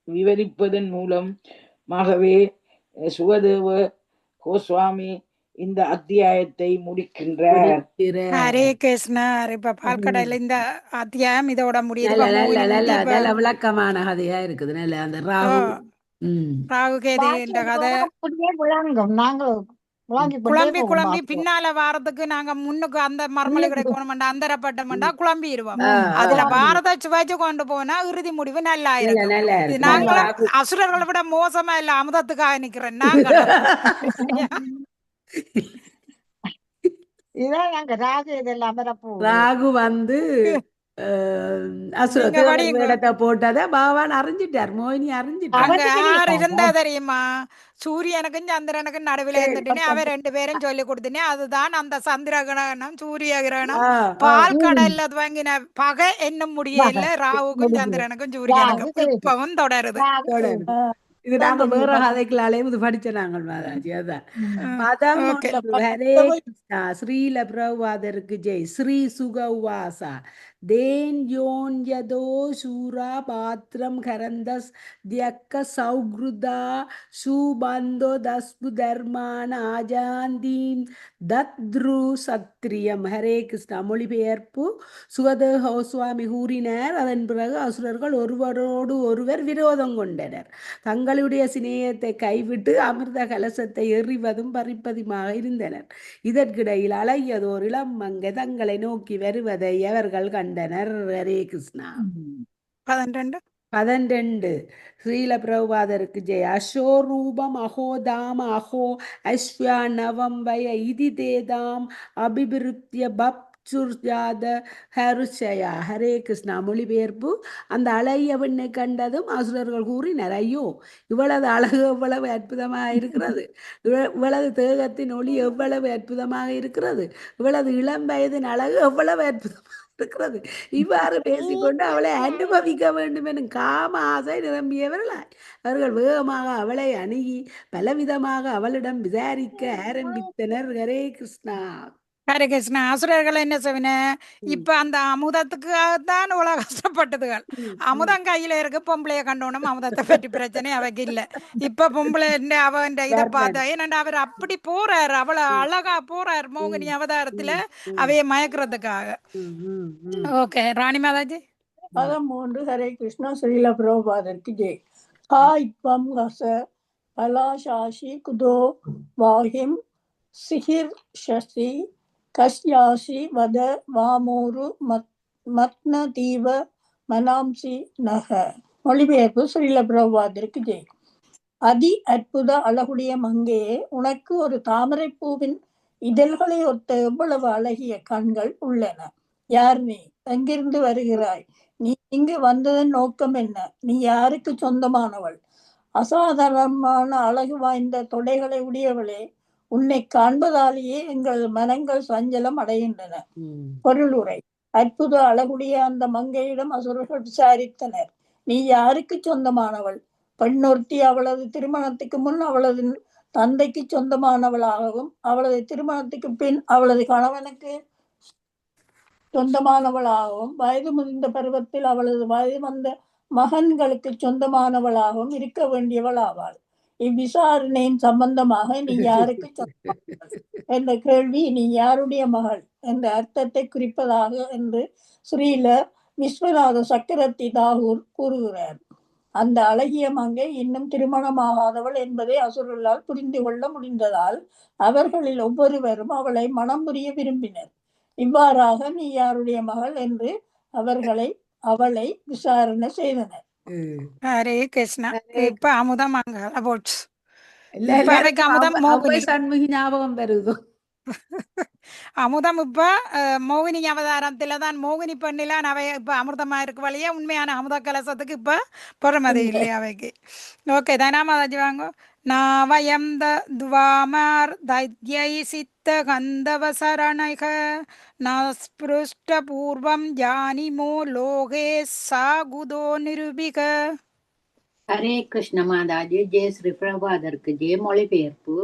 விவரிப்பதன் மூலமாகவே சுகதேவ கோஸ்வாமி இந்த அத்தியாயத்தை முடிக்கின்றார். ஹரே கிருஷ்ணர். இப்ப பால்கடையில இந்த அத்தியாயம் இதோட முடியுது. விளக்கமான கதையா இருக்குது. அந்த ராகு கேது என்ற கதை குழம்பி பின்னால வாரத்துக்கு நாங்க முன்னுக்கு அந்த மர்மலை கிடைக்கணும் அந்தரப்பட்டோம்டா குழம்பிடுவோம். அதுல பாரத சுவைச்சு கொண்டு போனா இறுதி முடிவு நல்லா இருக்கும். நாங்களும் அசுரர்களை விட மோசமா இல்ல அமுதத்துக்காக நிக்கிறேன் நாங்க. ராகு வந்து போட்டத பகவான் அறிஞ்சிட்டார். மோகினி அறிஞ்சிட்டார். யார் இருந்தா தெரியுமா? சூரியனுக்கும் சந்திரனுக்கும் நடுவில் இருந்துட்டுனே அவ 2 பேரும் சொல்லி கொடுத்துனே. அதுதான் அந்த சந்திர கிரகணம் சூரிய கிரகணம். பால் கடல்ல வாங்கின பகை என்ன முடியல ராகுக்கும் சந்திரனுக்கும் சூரியனுக்கும் இப்பவும் தொடருது. இது நாங்க வேற கதைகளாலே இது படிச்ச நாங்கள் மாதாஜி. அதான் பதம். ஹரே கிருஷ்ணா. ஸ்ரீல பிரபாதருக்கு ஜெய். ஸ்ரீ சுகவாசா தேன் யோன் யதோ சூரா பாத்ரம் கரந்தஸ் தியக்க சௌக்ருதா சுபந்தோ தஸ்பு தர்மான ஆஜாந்தீம் தத்ரு சத்ரியம். ஹரே கிருஷ்ணா. மொழிபெயர்ப்பு சுகதேவ கோஸ்வாமி கூறினார். அதன் பிறகு அசுரர்கள் ஒருவரோடு ஒருவர் விரோதம் கொண்டனர். தங்களுடைய சிநேகத்தை கைவிட்டு அமிர்த கலசத்தை எறிவதும் பறிப்பதுமாக இருந்தனர். இதற்கிடையில் அழகியதோர் இளம் மங்கை தங்களை நோக்கி வருவதை அவர்கள் கண்டனர். ஹரே கிருஷ்ணா. 12 ஸ்ரீல பிரபாதருக்கு ஜெய. அசோரூபம் அகோதாம அகோ அஸ்வா நவம் வய இதி தேதாம் அபிவிருத்திய பப் ஹருஷயா. ஹரே கிருஷ்ணா. மொழிபெயர்ப்பு அந்த அழகிய பெண்ணை கண்டதும் அசுரர்கள் கூறினர், ஐயோ இவ்வளவு அழகு எவ்வளவு அற்புதமாக இருக்கிறது, இவ்வளவு தேகத்தின் ஒளி எவ்வளவு அற்புதமாக இருக்கிறது, இவ்வளவு இளம் வயதின் அழகு எவ்வளவு அற்புதமாக இருக்கிறது. இவ்வாறு பேசிக்கொண்டு அவளை அனுபவிக்க வேண்டும் எனும் காம ஆசை நிரம்பியவர்களாய் அவர்கள் வேகமாக அவளை அணுகி பலவிதமாக அவளிடம் விசாரிக்க ஆரம்பித்தனர். ஹரே கிருஷ்ணா. ஹரே கிருஷ்ணா. அசுரர்கள் என்ன செய்வன? இப்ப அந்த அமுதத்துக்காகத்தான் இவ்வளவு கஷ்டப்பட்டதுகள். அமுதம் கையில இருக்கு, பொம்பளைய கண்டோனும் அமுதத்தை பற்றி பிரச்சனை அவைக்கு இல்ல. இப்ப பொம்பளை அவன் இதை பார்த்தா ஏன்னா அவர் அப்படி போறாரு, அவ்வளவு அழகா போறாரு மோகினி அவதாரத்துல அவைய மயக்கிறதுக்காக. ஓகே ராணி மாதாஜி. 13 ஹரே கிருஷ்ணா. ஸ்ரீல பிரபாதருக்கு ஜெய். ஹாய்பம் ஹச பலாஷாஷி குதோ வாஹிம் சிஹிர் ஷசி கஷ்யாசி வத வாமோரு மத்ன தீவ மனாம்சி நக. மொழிபெயர்ப்பு ஸ்ரீல பிரபாதருக்கு ஜெய். அதி அற்புத அழகுடைய மங்கையே, உனக்கு ஒரு தாமரை பூவின் இதழ்களை ஒத்த எவ்வளவு அழகிய கண்கள் உள்ளன. யார் நீ? எங்கிருந்து வருகிறாய்? நீ இங்கு வந்ததன் நோக்கம் என்ன? நீ யாருக்கு சொந்தமானவள்? அசாதாரணமான அழகு வாய்ந்த தொடைகளை உடையவளே, உன்னை காண்பதாலேயே எங்கள் மனங்கள் சஞ்சலம் அடைகின்றன. பொருளுரை: அற்புத அழகுடைய அந்த மங்கையிடம் அசுரர்கள் விசாரித்தனர், நீ யாருக்கு சொந்தமானவள்? பெண்ணொருத்தி அவளது திருமணத்துக்கு முன் அவளது தந்தைக்கு சொந்தமானவளாகவும், அவளது திருமணத்துக்கு பின் அவளது கணவனுக்கு சொந்தமானவளாகவும், வயது முதிர்ந்த பருவத்தில் அவளது வயது வந்த மகன்களுக்கு சொந்தமானவளாகவும் இருக்க வேண்டியவள் ஆவாள். இவ்விசாரணையின் சம்பந்தமாக நீ யாருக்கு சொந்தமானவள் என்ற கேள்வி நீ யாருடைய மகள் என்ற அர்த்தத்தை குறிப்பதாக என்று ஸ்ரீல விஸ்வநாத சக்கரவர்த்தி தாகூர் கூறுகிறார். அந்த அழகிய மங்கை இன்னும் திருமணமாகாதவள் என்பதை அசுரர்களால் புரிந்து கொள்ள முடிந்ததால் அவர்களில் ஒவ்வொருவரும் அவளை மனம் புரிய விரும்பினர். இவ்வாறாக நீ யாருடைய மகள் என்று அவளை விசாரணை செய்தனர். ஹரே கிருஷ்ணா. இப்ப அமுதம் அங்க போச்சு. இல்ல, இப்ப அவைக்கு அமுதம் மோகினி சண்முகி ஞாபகம் வருது. அமுதம் இப்ப மோகினி அவதாரத்துல தான் மோகினி பெண்ணிலான் அவை இப்ப அமிர்தமா இருக்கு வழியா உண்மையான அமுத கலசத்துக்கு இப்ப பொறுமதி இல்லையா அவைக்கு. ஓகே தானாமாதாஜி வாங்க. நாவயம் துவாமார் தைத்யை சித்த கந்தவ சரணைக நஸ்பிருஷ்ட பூர்வம் ஜானிமோ லோகே சாகுதோ நிருபிக. ஹரே கிருஷ்ண மாதாஜி. ஜெய ஸ்ரீ பிரபாதருக்கு ஜெய. மொழிபெயர்ப்பு: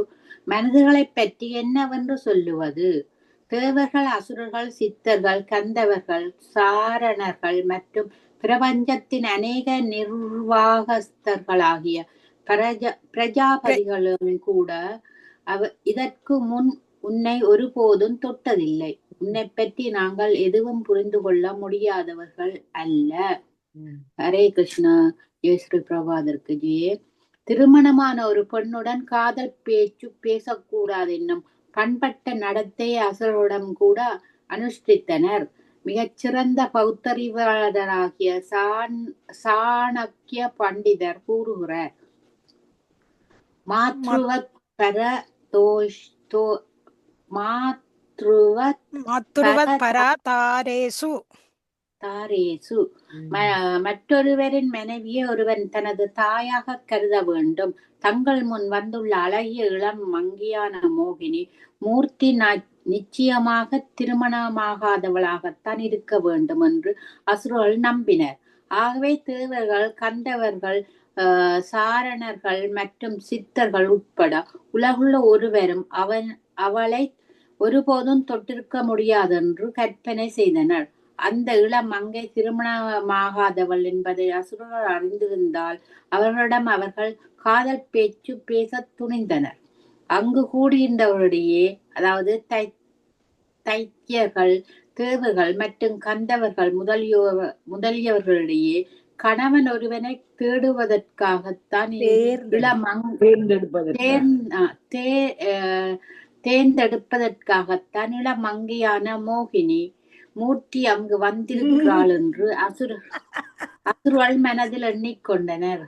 மனிதர்களை பற்றி என்னவென்று சொல்லுவது? தேவர்கள், அசுரர்கள், சித்தர்கள், கந்தவர்கள், சாரணர்கள் மற்றும் பிரபஞ்சத்தின் அநேக நிர்வாகஸ்தர்களாகிய பிரஜாபதிகளும் கூட இதற்கு முன் உன்னை ஒருபோதும் தொட்டதில்லை. உன்னை பற்றி நாங்கள் எதுவும் புரிந்து கொள்ள முடியாதவர்கள் அல்ல. ஹரே கிருஷ்ணா. ஜெய ஸ்ரீ பிரபாதருக்கு ஜெய. திருமணமான ஒரு பெண்ணுடன் காதல் பேச்சு பேசக்கூடாது என்னும் பண்பட்ட நடத்தை அசுரரிடம் கூட அனுஷ்டித்தனர். மிகச்சிறந்த பௌத்தறிவாளராகிய சாணக்கிய பண்டிதர் கூறுகிறார், மாத்ருவத் தாரேசு மற்றொருவரின் மனைவியை ஒருவன் தனது தாயாக கருத வேண்டும். தங்கள் முன் வந்துள்ள அழகிய இளம் மங்கியான மோகினி மூர்த்தி நிச்சயமாக திருமணமாகாதவளாகத்தான் இருக்க வேண்டும் என்று அசுரர்கள் நம்பினர். ஆகவே தேவர்கள், கந்தவர்கள், சாரணர்கள் மற்றும் சித்தர்கள் உட்பட உலகுள்ள ஒருவரும் அவளை ஒருபோதும் தொட்டிருக்க முடியாதென்று கற்பனை செய்தனர். அந்த இளம் மங்கை திருமணமாகாதவள் என்பதை அசுரர்கள் அறிந்திருந்தால் அவர்களிடம் அவர்கள் காதல் பேச்சு பேச துணிந்தனர். அங்கு கூடியிருந்தவரிடையே, அதாவது தைத்தியர்கள், தேவர்கள் மற்றும் கந்தவர்கள் முதலியவர்களிடையே கணவன் ஒருவனை தேடுவதற்காகத்தான் தேர்ந்தெடுப்பதற்காகத்தான் இளமங்கையான மோகினி மூர்த்தி அங்கு வந்திருக்கிறாள் என்று அசுரர்கள் மனதில் எண்ணிக்கொண்டனர்.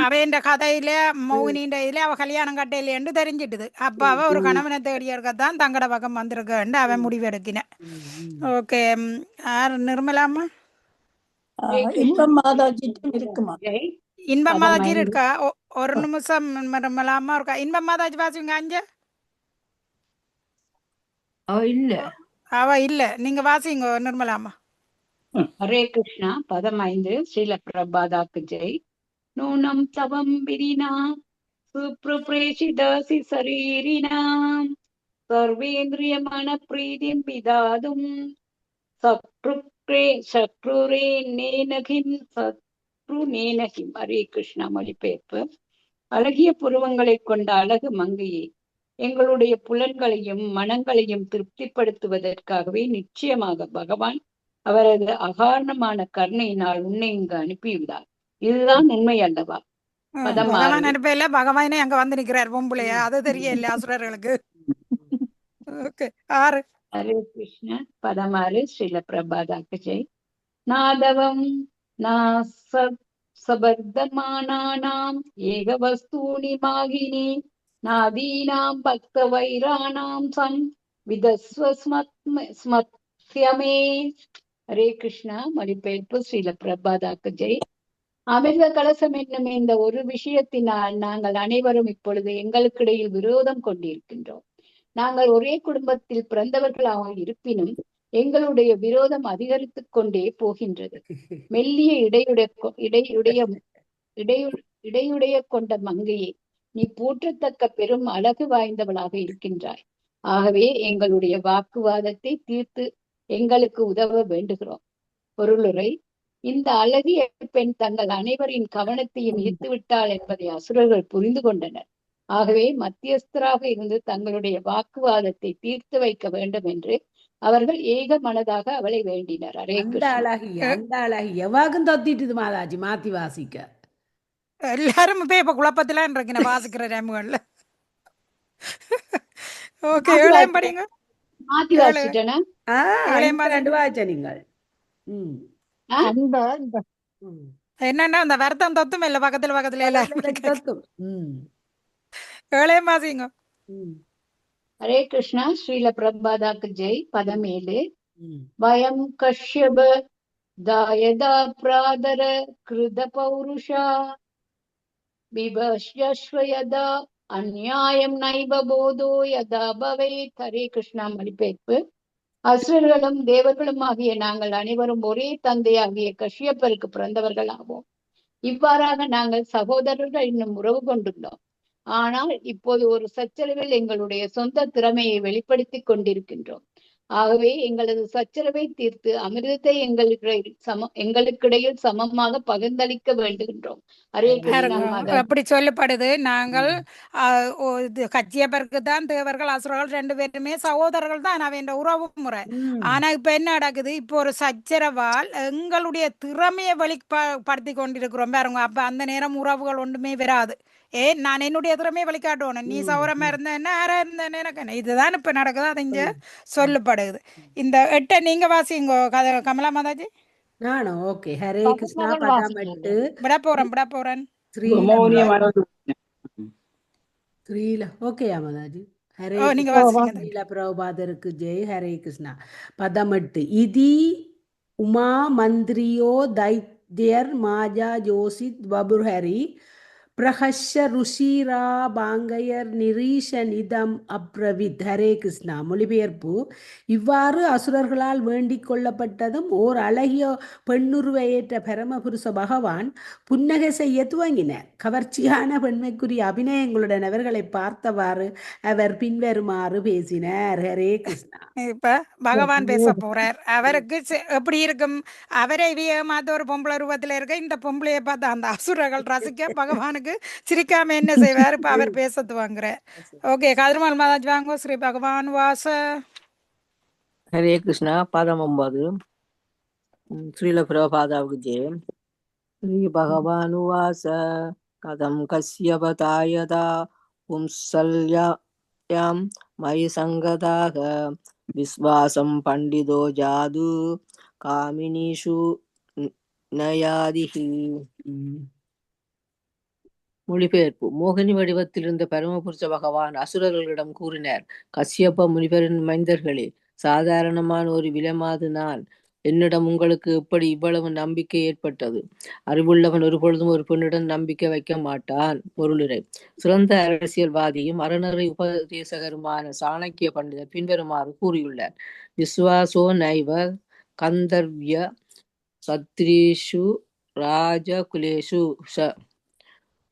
அவன் கதையில மோகினின்ற இதுல அவ கல்யாணம் கட்டையில என்று தெரிஞ்சிட்டுது. அப்ப அவ ஒரு கணவனை தேடியற்கத்தான் தங்கட பக்கம் வந்திருக்க அவன் முடிவெடுத்தின. ஓகே, நிர்மலாமா? இன்பம் மாதாஜி இருக்குமா? இன்பம் மாதாஜி இருக்கா? ஒரு நிமிஷம் நிர்மலாமா இருக்கா? இன்பம் மாதாஜி வாசிங்க. அஞ்ச இல்ல, அவ இல்ல, நீங்க வாசிங்க நிர்மலாமா. ஹரே கிருஷ்ணா. பதம் 5. ஸ்ரீல பிரபாதாக்கு ஜெய். நூனம் தவம் விரினா சுப்ரேஷிதாசி சரீரினாம் சர்வேந்திரிய மன பிரீதிம் விதாதும் சக்ருரே நேனகிம் சத்ரு நேனகிம். ஹரே கிருஷ்ணா. மொழிபெயர்ப்பு: அழகிய புருவங்களை கொண்ட அழகு மங்கையே, எங்களுடைய புலன்களையும் மனங்களையும் திருப்திப்படுத்துவதற்காகவே நிச்சயமாக பகவான் அவரது அகாரணமான கருணையினால் உன்னை இங்கு அனுப்பியுள்ளார். இதுதான் உண்மை அல்லவா? பகவான் அனுப்பல, பகவானே அங்க வந்து நிக்கிறார் பொம்பளையா, அது தெரியல அசுரர்களுக்கு. ஹரே கிருஷ்ண. பதம் 6. ஸ்ரீல பிரபாதாக்கு ஜெய். நாதவம் சபர்தமானானாம் ஏக வஸ்தூனி மாகினி நாதீனாம் பக்த வைராணாம் சம் விதஸ்வ ஸ்மத்யமே. ஹரே கிருஷ்ணா. மொழிபெயர்ப்பு ஸ்ரீல பிரபாதாக்கு ஜெய். அமிர்த கலசம் என்னும் இந்த ஒரு விஷயத்தினால் நாங்கள் அனைவரும் இப்பொழுது எங்களுக்கிடையில் விரோதம் கொண்டிருக்கின்றோம். நாங்கள் ஒரே குடும்பத்தில் பிறந்தவர்களாக இருப்பினும் எங்களுடைய விரோதம் அதிகரித்துக் கொண்டே போகின்றது. மெல்லிய இடையுடைய கொண்ட மங்கையே, நீ போற்றத்தக்க பெரும் அழகு வாய்ந்தவளாக இருக்கின்றாய். ஆகவே எங்களுடைய வாக்குவாதத்தை தீர்த்து எங்களுக்கு உதவ வேண்டுகிறோம். பொருளுரை: இந்த அழகிய பெண் தங்கள் அனைவரின் கவனத்தையும் ஈர்த்து விட்டாள் என்பதை அசுரர்கள் புரிந்து கொண்டனர். ஆகவே மத்தியஸ்தராக இருந்து தங்களுடைய வாக்குவாதத்தை தீர்த்து வைக்க வேண்டும் என்று அவர்கள் ஏக மனதாக அவளை வேண்டினர். ஹரே அந்த கிருஷ்ணா. அழகி எவாகும் தொத்திட்டுது மாதாஜி மாத்தி வாசிக்க. எல்லாரும் இப்ப இப்ப குழப்பத்துல இருக்கீங்க வாசிக்கிற டைம்கள்ல. ஓகே, ஏழையும் படிங்க. மாத்தி வாசிட்டேனா? ரெண்டு வாய்ச்ச நீங்கள். என்னன்னா அந்த வருத்தம் தொத்தும் இல்ல பக்கத்துல எல்லாம் தொத்தும். ஏழையும் வாசிங்க. ஹரே கிருஷ்ணா. ஸ்ரீல பிரபாதாக்கு ஜெய். பதம் 7. வயம் கஷ்யப தாயதா பிராதர கிருத பௌருஷா விபஷ்யஸ்வ யதா அந்நியாயம் நைவ போதோ யதா பவேத். ஹரே கிருஷ்ணா. மொழிபெயர்ப்பு: அசுரர்களும் தேவர்களும் ஆகிய நாங்கள் அனைவரும் ஒரே தந்தையாகிய கஷ்யப்பருக்கு பிறந்தவர்கள் ஆவோம். இவ்வாறாக நாங்கள் சகோதரர்கள் இன்னும் உறவு கொண்டுள்ளோம். ஆனால் இப்போது ஒரு சச்சரவில் எங்களுடைய சொந்த திறமையை வெளிப்படுத்திக் கொண்டிருக்கின்றோம். ஆகவே எங்களது சச்சரவை தீர்த்து அமிர்தத்தை எங்களுக்கிடையில் சமமாக பகிர்ந்தளிக்க வேண்டுகின்றோம். ஹரே கிருஷ்ணா. அப்படி சொல்லப்படுது. நாங்கள் கச்சியப்பருக்கு தான் தேவர்கள் அசுரர்கள் 2 பேருமே சகோதரர்கள் தான் அவன் உறவு முறை. ஆனா இப்ப என்ன நடக்குது? இப்போ ஒரு சச்சரவால் எங்களுடைய திறமையை வெளிப்படுத்தி கொண்டிருக்கிறோம் பாருங்க. அப்ப அந்த நேரம் உறவுகள் ஒன்றுமே வராது. நான் என்னுடைய திறமையை வெளிக்காட்டணும். நீ சௌரமா இருந்த என்ன யாரா இருந்தேன்னு எனக்கு என்ன. இதுதான் இப்ப நடக்குது. அது இங்க சொல்லப்படுது. இந்த 8 நீங்க வாசிங்க கமலா மாதாஜி. நானும் ஓகே. ஹரே கிருஷ்ணா. பதம் 8. விட போறேன். ஸ்ரீல ஓகேயா மாதாஜி? ஹரே ஸ்ரீல பிரபாதருக்கு ஜெய். ஹரே கிருஷ்ணா. பதம் 8. இதி உமா மந்திரியோ தைத்யர் மாஜா ஜோசித் வபுர்ஹரி பிரஹஷ ருஷிரா பாங்கயர் நிரீஷன் இதம் அப்ரவித். ஹரே கிருஷ்ணா. மொழிபெயர்ப்பு: இவ்வாறு அசுரர்களால் வேண்டிக் கொள்ளப்பட்டதும் ஓர் அழகிய பெண்ணுருவையேற்ற பரமபுருஷ பகவான் புன்னகை செய்ய துவங்கினார். கவர்ச்சியான பெண்மைக்குரிய அபிநயங்களுடன் அவர்களை பார்த்தவாறு அவர் பின்வருமாறு பேசினார். ஹரே கிருஷ்ணா. இப்ப பகவான் பேச போறார். அவருக்கு எப்படி இருக்கும்? அவரை ஏமாத்த ஒரு பொம்பளை ரூபத்துல இருக்க இந்த பொம்பளையை பார்த்து அந்த அசுரர்கள் ரசிக்க பகவானுக்கு சிரிக்காம என்ன செய்வார்? இப்ப அவர் பேச துவங்குற. ஓகே, கதிர்மால் மாதாஜ் வாங்க. ஸ்ரீ பகவான் வாச. ஹரே கிருஷ்ணா. பதம் 9. ஸ்ரீல பிரபாதாவுக்கு ஜெயம். ஸ்ரீ பகவான் வாச கதம் கஸ்யபதாயதா பும்சல்யாம் மயி சங்கதாக விஸ்வாசம் பண்டிதோ ஜாது காமினிஷு நயாதிஹி. மொழிபெயர்ப்பு: மோகினி வடிவத்தில் இருந்த பரமபுருஷ பகவான் அசுரர்களிடம் கூறினார், கஸ்யப்ப முனிவரின் மைந்தர்களே, சாதாரணமான ஒரு விலைமாது நான். என்னிடம் உங்களுக்கு எப்படி இவ்வளவு நம்பிக்கை ஏற்பட்டது? அறிவுள்ளவன் ஒரு பொழுதும் ஒரு பெண்ணிடம் நம்பிக்கை வைக்க மாட்டான். பொருளுரை: சிறந்த அரசியல்வாதியும் அறநெறி உபதேசகருமான சாணக்கிய பண்டிதர் பின்வருமாறு கூறியுள்ளார்: விஸ்வாசோ நைவ கந்தர்விய சத்ரீஷு ராஜகுலேஷு ச.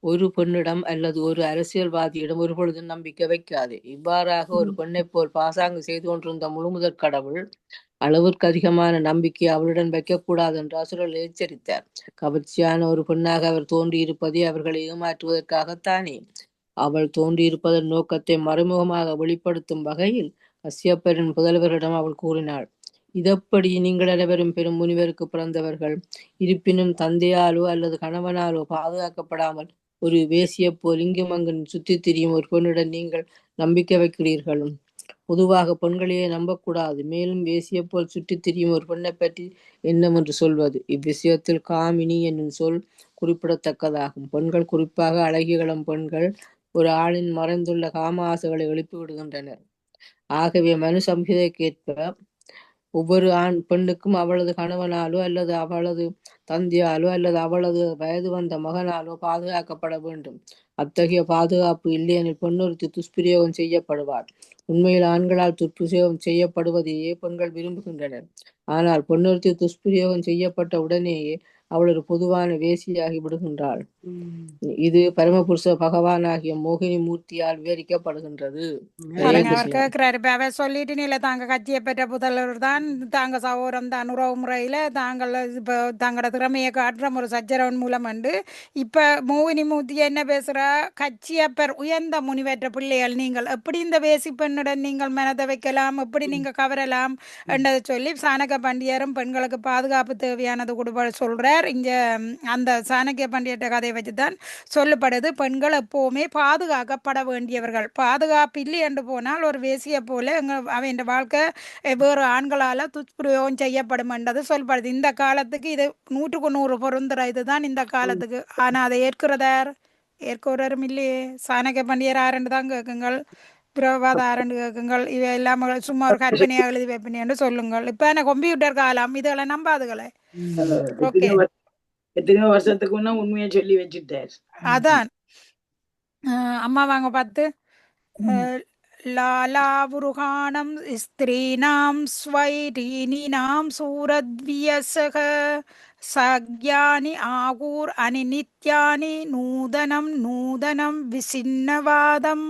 ஒரு பெண்ணிடம் அல்லது ஒரு அரசியல்வாதியிடம் ஒரு பொழுதும் நம்பிக்கை வைக்காதே. இவ்வாறாக ஒரு பெண்ணைப் போல் பாசாங்கு செய்து கொண்டிருந்த முழுமுதற் கடவுள் அளவிற்கு அதிகமான நம்பிக்கை அவளுடன் வைக்கக்கூடாது என்று அசுரர்கள் எச்சரித்தார். கவர்ச்சியான ஒரு பெண்ணாக அவர் தோன்றியிருப்பதை அவர்களை ஏமாற்றுவதற்காகத்தானே. அவள் தோன்றியிருப்பதன் நோக்கத்தை மறைமுகமாக வெளிப்படுத்தும் வகையில் கஸ்யப்பரின் புதல்வரிடம் அவள் கூறினாள்: இதப்படி நீங்கள் அனைவரும் பெரும் முனிவருக்கு பிறந்தவர்கள். இருப்பினும் தந்தையாலோ அல்லது கணவனாலோ பாதுகாக்கப்படாமல் ஒரு வேசிய போல் இங்குமங்கன் சுற்றி திரியும் ஒரு பெண்ணுடன் நீங்கள் நம்பிக்கை வைக்கிறீர்கள். பொதுவாக பெண்களையே நம்பக்கூடாது. மேலும் வேசிய போல் சுற்றி திரியும் ஒரு பெண்ணை பற்றி என்னவென்று சொல்வது? இவ்விஷயத்தில் காமினி என்னும் சொல் குறிப்பிடத்தக்கதாகும். பெண்கள், குறிப்பாக அழகிய இளம் பெண்கள், ஒரு ஆணின் மறைந்துள்ள காம ஆசைகளை எழுப்பி விடுகின்றனர். ஆகவே மனு சம்ஹிதைக்கேற்ப ஒவ்வொரு ஆண் பெண்ணுக்கும் அவளது கணவனாலோ அல்லது அவளது தந்தையாலோ அல்லது அவளது வயது வந்த மகனாலோ பாதுகாக்கப்பட வேண்டும். அத்தகைய பாதுகாப்பு இல்லையெனில் பெண்ணொருத்தி துஷ்பிரயோகம் செய்யப்படுவார். உண்மையில் ஆண்களால் துஷ்பிரயோகம் செய்யப்படுவதையே பெண்கள் விரும்புகின்றனர். ஆனால் பெண்ணொருத்தி துஷ்பிரயோகம் செய்யப்பட்ட உடனேயே அவள் ஒரு பொதுவான வேசியாகி விடுகின்றாள். இது பரமபுருஷ பகவானாகிய மோகினி மூர்த்தியால் விவரிக்கப்படுகின்றது. அவர் கேட்கிறாரு. இப்ப அவர் சொல்லிட்டு நீல தாங்க கட்சியை பெற்ற புதல்வர் தான், தாங்க சகோதரம் தான் உறவு முறையில தாங்கள் இப்ப தங்களோட திறமையை காட்டுற ஒரு சச்சரவன் மூலம் உண்டு. இப்ப மோகினி மூர்த்தி என்ன பேசுறா? கட்சியப்பர் உயர்ந்த முனிவற்ற பிள்ளைகள் நீங்கள் எப்படி இந்த வேசி பெண்ணுடன் நீங்கள் மனதை வைக்கலாம், எப்படி நீங்க கவரலாம் என்றதை சொல்லி சாணக்க பண்டியரும் பெண்களுக்கு பாதுகாப்பு தேவையானது கொடுப்ப சொல்றார். இங்க அந்த சாணக்கிய பண்டியற்ற கதையை வச்சுதான் சொல்லப்படுது. பெண்கள் எப்பவுமே பாதுகாக்கப்பட வேண்டியவர்கள். பாதுகாப்பு இல்லை என்று போனால் ஒரு வேசியை போல அவன் வாழ்க்கை வேறு ஆண்களால் துஷ்பிரயோகம் செய்யப்படும் என்றது சொல்லப்படுது. இந்த காலத்துக்கு இது 100% பொருந்துற இதுதான் இந்த காலத்துக்கு. ஆனால் அதை ஏற்கிறவரும் இல்லையே. சாணக்கிய பண்டியர் ஆரண்டு தான் கேட்குங்கள், பிரபாத ஆரண்டு கேட்குங்கள். இவை எல்லாம் சும்மா ஒரு கற்பனையாக எழுதி வைப்பினி என்று சொல்லுங்கள். இப்போ என்ன கம்ப்யூட்டர் காலம், இதெல்லாம் நம்பாதுகளே. ஓகே, எத்தனையோ வருஷத்துக்கு முன்ன உண்மையை சொல்லி வச்சுட்டார். அதான் அம்மா வாங்க பார்த்து லாலாவுருகாணம் ஸ்திரீனாம் ஸ்வைரீனினாம் சூரத்வியசக சக்யானி ஆகூர் அனிநித்யானி நூதனம் நூதனம் விசின்னவாதம்.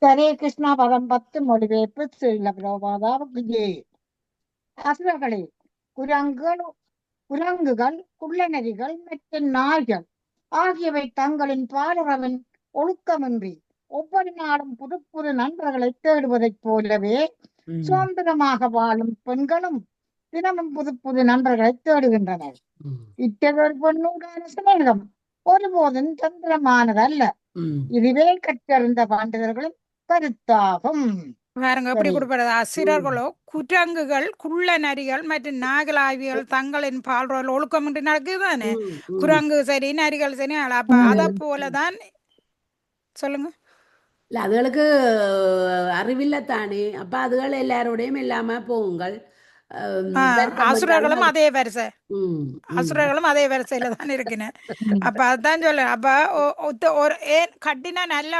ஹரே கிருஷ்ணா. பதம் 10 மொழிபெயர்ப்பு ஸ்ரீல பிரபாதாவுக்கு. அசுரர்களே, குரங்குகள், குள்ளநரிகள் மற்றும் நாய்கள் ஆகியவை தங்களின் பாலுறவின் ஒழுக்கமின்றி ஒவ்வொரு நாளும் புது புது நண்பர்களை தேடுவதைப் போலவே சுதந்திரமாக வாழும் பெண்களும் தினமும் புது புது நண்பர்களை தேடுகின்றனர். இத்தகைய பெண்ணுடான சிநேகம் ஒருபோதும் தந்திரமானதல்ல. இதுவே கற்றறிந்த பண்டிதர்களின் கருத்தாகும். பாருங்க எப்படி கொடுப்படுறது. அசுரர்களோ, குரங்குகள், குள்ள நரிகள் மற்றும் நாகலாவிகள் தங்களின் பால்ரோல் ஒழுக்கமின்றி நடக்குதுதானே. குரங்கு சரி, நரிகள் சரி. அப்ப அதை போலதான் சொல்லுங்க. இல்லை, அதுகளுக்கு அறிவில்லைத்தானே. அப்ப அதுகள் எல்லாரோடையும் இல்லாம போகுங்கள். அசுரர்களும் அதே வரிசை, அசுரர்களும் அதே வரிசையில தான் இருக்கிறேன். அப்ப அதான் சொல்ல. அப்ப ஒரு ஏன் கட்டினா நல்ல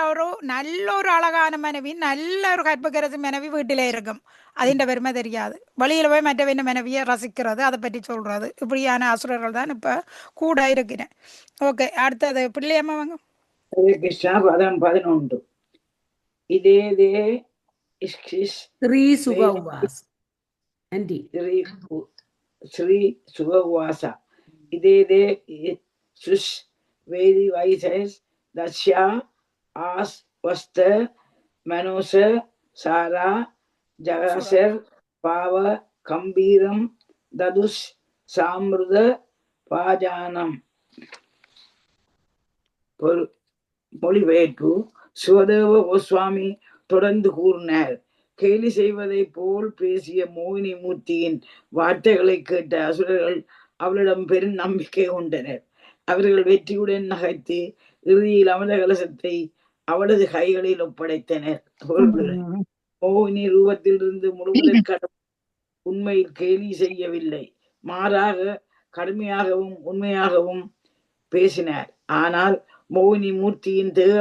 ஒரு அழகான மனைவி, நல்ல ஒரு கற்புக்கரசி மனைவி வீட்டிலே இருக்கும். அதிண்ட பெருமை தெரியாது. வெளியில போய் மற்றவன் மனைவியை ரசிக்கிறது, அதை பற்றி சொல்றது. இப்படியான அசுரர்கள் தான் இப்ப கூட இருக்கிறேன். ஓகே, அடுத்தது பிள்ளையம்மா வாங்க. கிருஷ்ணா. பதம் 11. இதே ஸ்ரீ சுகவாஸ் ஸ்ரீ சுகவாசா இதே சுஷ் வேதி வைசஸ் தஷ்யா ஆஸ் வஸ்த மனோச சாரா ஜகசர் பாவ கம்பீரம் ததுஷ் சாமிருத பாஜானம். மொழிபெயர்ப்பு. சிவதேவ கோஸ்வாமி தொடர்ந்து கூறினார். கேலி செய்வதை போல் பேசிய மோகினி மூர்த்தியின் வார்த்தைகளை கேட்ட அசுரர்கள் அவளிடம் பெரும் நம்பிக்கை கொண்டனர். அவர்கள் வெற்றியுடன் நகைத்து இறுதியில் அமிர்த கலசத்தை அவளது கைகளில் ஒப்படைத்தனர். மோகினி ரூபத்திலிருந்து முழுவதற்கான உண்மையில் கேலி செய்யவில்லை, மாறாக கடுமையாகவும் உண்மையாகவும் பேசினார். ஆனால் மோகினி மூர்த்தியின் தேக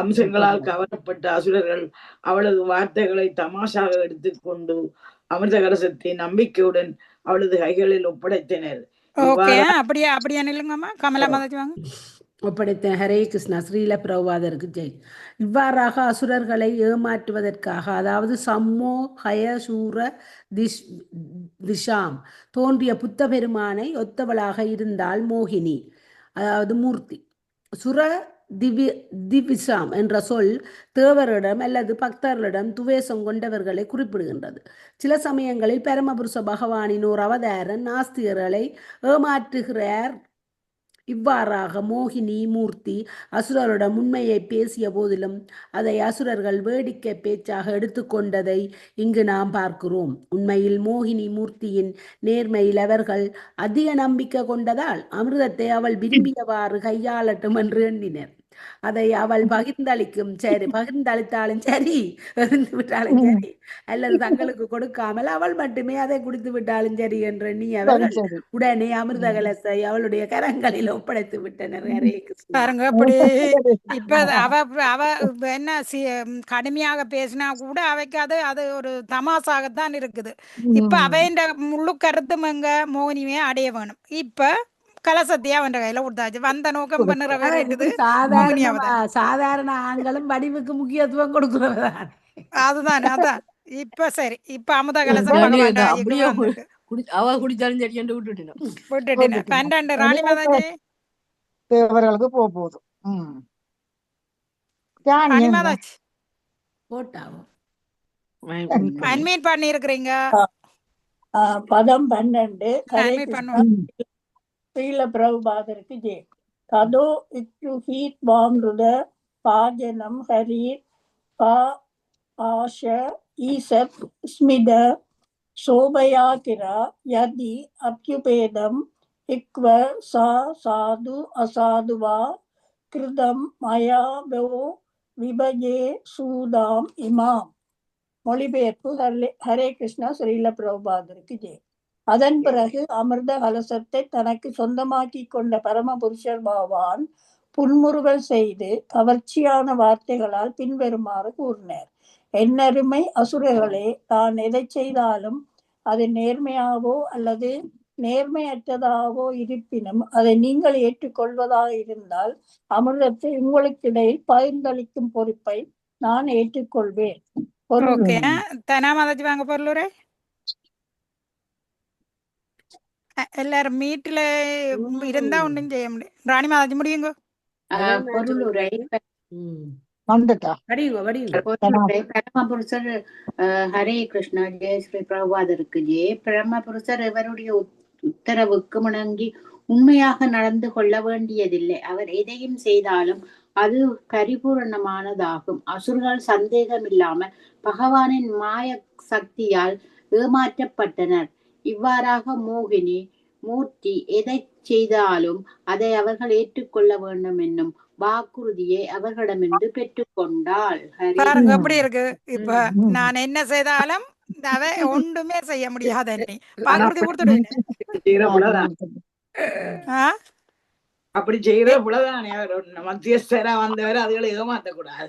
அம்சங்களால் கவரப்பட்ட அசுரர்கள் அவளது வார்த்தைகளை தமாஷாக எடுத்துக்கொண்டு அமிர்த கலசத்தை நம்பிக்கையுடன் அவளது கைகளில் ஒப்படைத்தனர். ஒப்படைத்த. ஹரே கிருஷ்ணா. ஸ்ரீல பிரபாதருக்கு ஜெய். இவ்வாறாக அசுரர்களை ஏமாற்றுவதற்காக, அதாவது சம்மோ ஹய சூர திஷாம் தோன்றிய புத்த பெருமானை ஒத்தவளாக இருந்தால் மோகினி, அதாவது மூர்த்தி. சுர திவிசாம் என்ற சொல் தேவரிடம் அல்லது பக்தர்களிடம் துவேஷம் கொண்டவர்களை குறிப்பிடுகின்றது. சில சமயங்களில் பரமபுருஷ பகவானின் ஒரு அவதாரன் நாஸ்திகர்களை ஏமாற்றுகிறார் இவ்வாறாக மோகினி மூர்த்தி அசுரரிடம் உண்மையை பேசிய போதிலும் அதை அசுரர்கள் வேடிக்கை பேச்சாக எடுத்துக்கொண்டதை இங்கு நாம் பார்க்கிறோம். உண்மையில் மோகினி மூர்த்தியின் நேர்மையில் அவர்கள் அதிக நம்பிக்கை கொண்டதால் அமிர்தத்தை அவள் விரும்பியவாறு கையாளட்டும் என்று எண்ணினர். அதை அவள் பகிர்ந்தளித்தாலும் சரி, எறிந்து விட்டாலும் சரி, அல்லது தங்களுக்கு கொடுக்காமல் அவள் மட்டுமே அதை குடித்து விட்டாலும் சரி என்று எண்ணி அவர்கள் உடனே அமிர்த கலசை அவளுடைய கரங்களில் ஒப்படைத்து விட்டனர். ஹரே கிருஷ்ணா. பாருங்க அப்படி இப்ப அவ என்ன கடுமையாக பேசினா கூட அவைக்கு அது ஒரு தமாசாகத்தான் இருக்குது. இப்ப அவைன்ற முழு கருத்தும் எங்க மோகினியே அடைய வேணும். இப்ப கலசத்தையே அவன் கையில கொடுத்தாச்சு. வந்த நோக்கம் நிறைவேறிட்டது. சாதாரண ஆண்களும் வடிவுக்கு முக்கியத்துவம் கொடுக்கிறதான். அதுதான் அதான். இப்ப சரி, இப்ப அமுத கலசம் அவ குடிச்சாலும் சரி என்று விட்டுட்டேன். 12 ராணி மாதாஜி தேவர்களுக்கு போகுது. ராணி மாதாஜி போட்டாவும் அன்மீட் பண்ணி இருக்கிறீங்க. பதம் 12 ஸ்ரீல பிரபுபாதருக்கு ஜெய். ததோ இத்யுஹீத் வாம்ருத பாஜனம் ஹரீர் பா ஆஷ ஈசத் ஸ்மித சோபயாகிரா யதி அப்யுபேதம் இக்வ சா சாது அசாதுவா கிருதம் மயாபோ விபஜே சூதாம் இமாம். மொழிபெயர்ப்பு ஹரே கிருஷ்ணா ஸ்ரீல பிரபுபாதருக்கு ஜெய். அதன் பிறகு அமிர்த கலசத்தை தனக்கு சொந்தமாக்கி கொண்ட பரமபுருஷர் பகவான் புன்முறுவல் செய்து கவர்ச்சியான வார்த்தைகளால் பின்வருமாறு கூறினார். என்னருமை அசுரர்களே, தான் எதை செய்தாலும் அது நேர்மையாகவோ அல்லது நேர்மையற்றதாகவோ இருப்பினும் அதை நீங்கள் ஏற்றுக்கொள்வதாக இருந்தால் அமிர்தத்தை உங்களுக்கிடையில் பகிர்ந்தளிக்கும் பொறுப்பை நான் ஏற்றுக்கொள்வேன். வாங்க பொருளுரை. எல்லாரும் மீட்ல இருந்தா ஒன்றும் செய்ய முடியும். ராணி மாதாஜி முடியுங்க. பொருளுரை பரமபுருஷர் ஹரே கிருஷ்ணா ஜெய ஸ்ரீ பிரபுபாதருக்கு ஜெய. பரமபுருஷர் இவருடைய உத்தரவுக்கு முணங்கி உண்மையாக நடந்து கொள்ள வேண்டியதில்லை. அவர் எதையும் செய்தாலும் அது பரிபூரணமானதாகும். அசுரர்கள் சந்தேகமில்லாமல் பகவானின் மாய சக்தியால் ஏமாற்றப்பட்டனர். இவ்வாறாக மோகினி மூர்த்தி எதை செய்தாலும் அதை அவர்கள் ஏற்றுக்கொள்ள வேண்டும் என்னும் வாக்குறுதியை அவர்களிடமிருந்து பெற்றுக்கொண்டாள். பாருங்க எப்படி இருக்கு. இப்ப நான் என்ன செய்தாலும் அதை ஒன்றுமே செய்ய முடியாத வாக்குறுதி கொடுத்துடுவேன். அப்படி செய்யற புலதானே மத்தியஸ்தரா வந்தவர் அதுகளை ஏமாத்த கூடாது.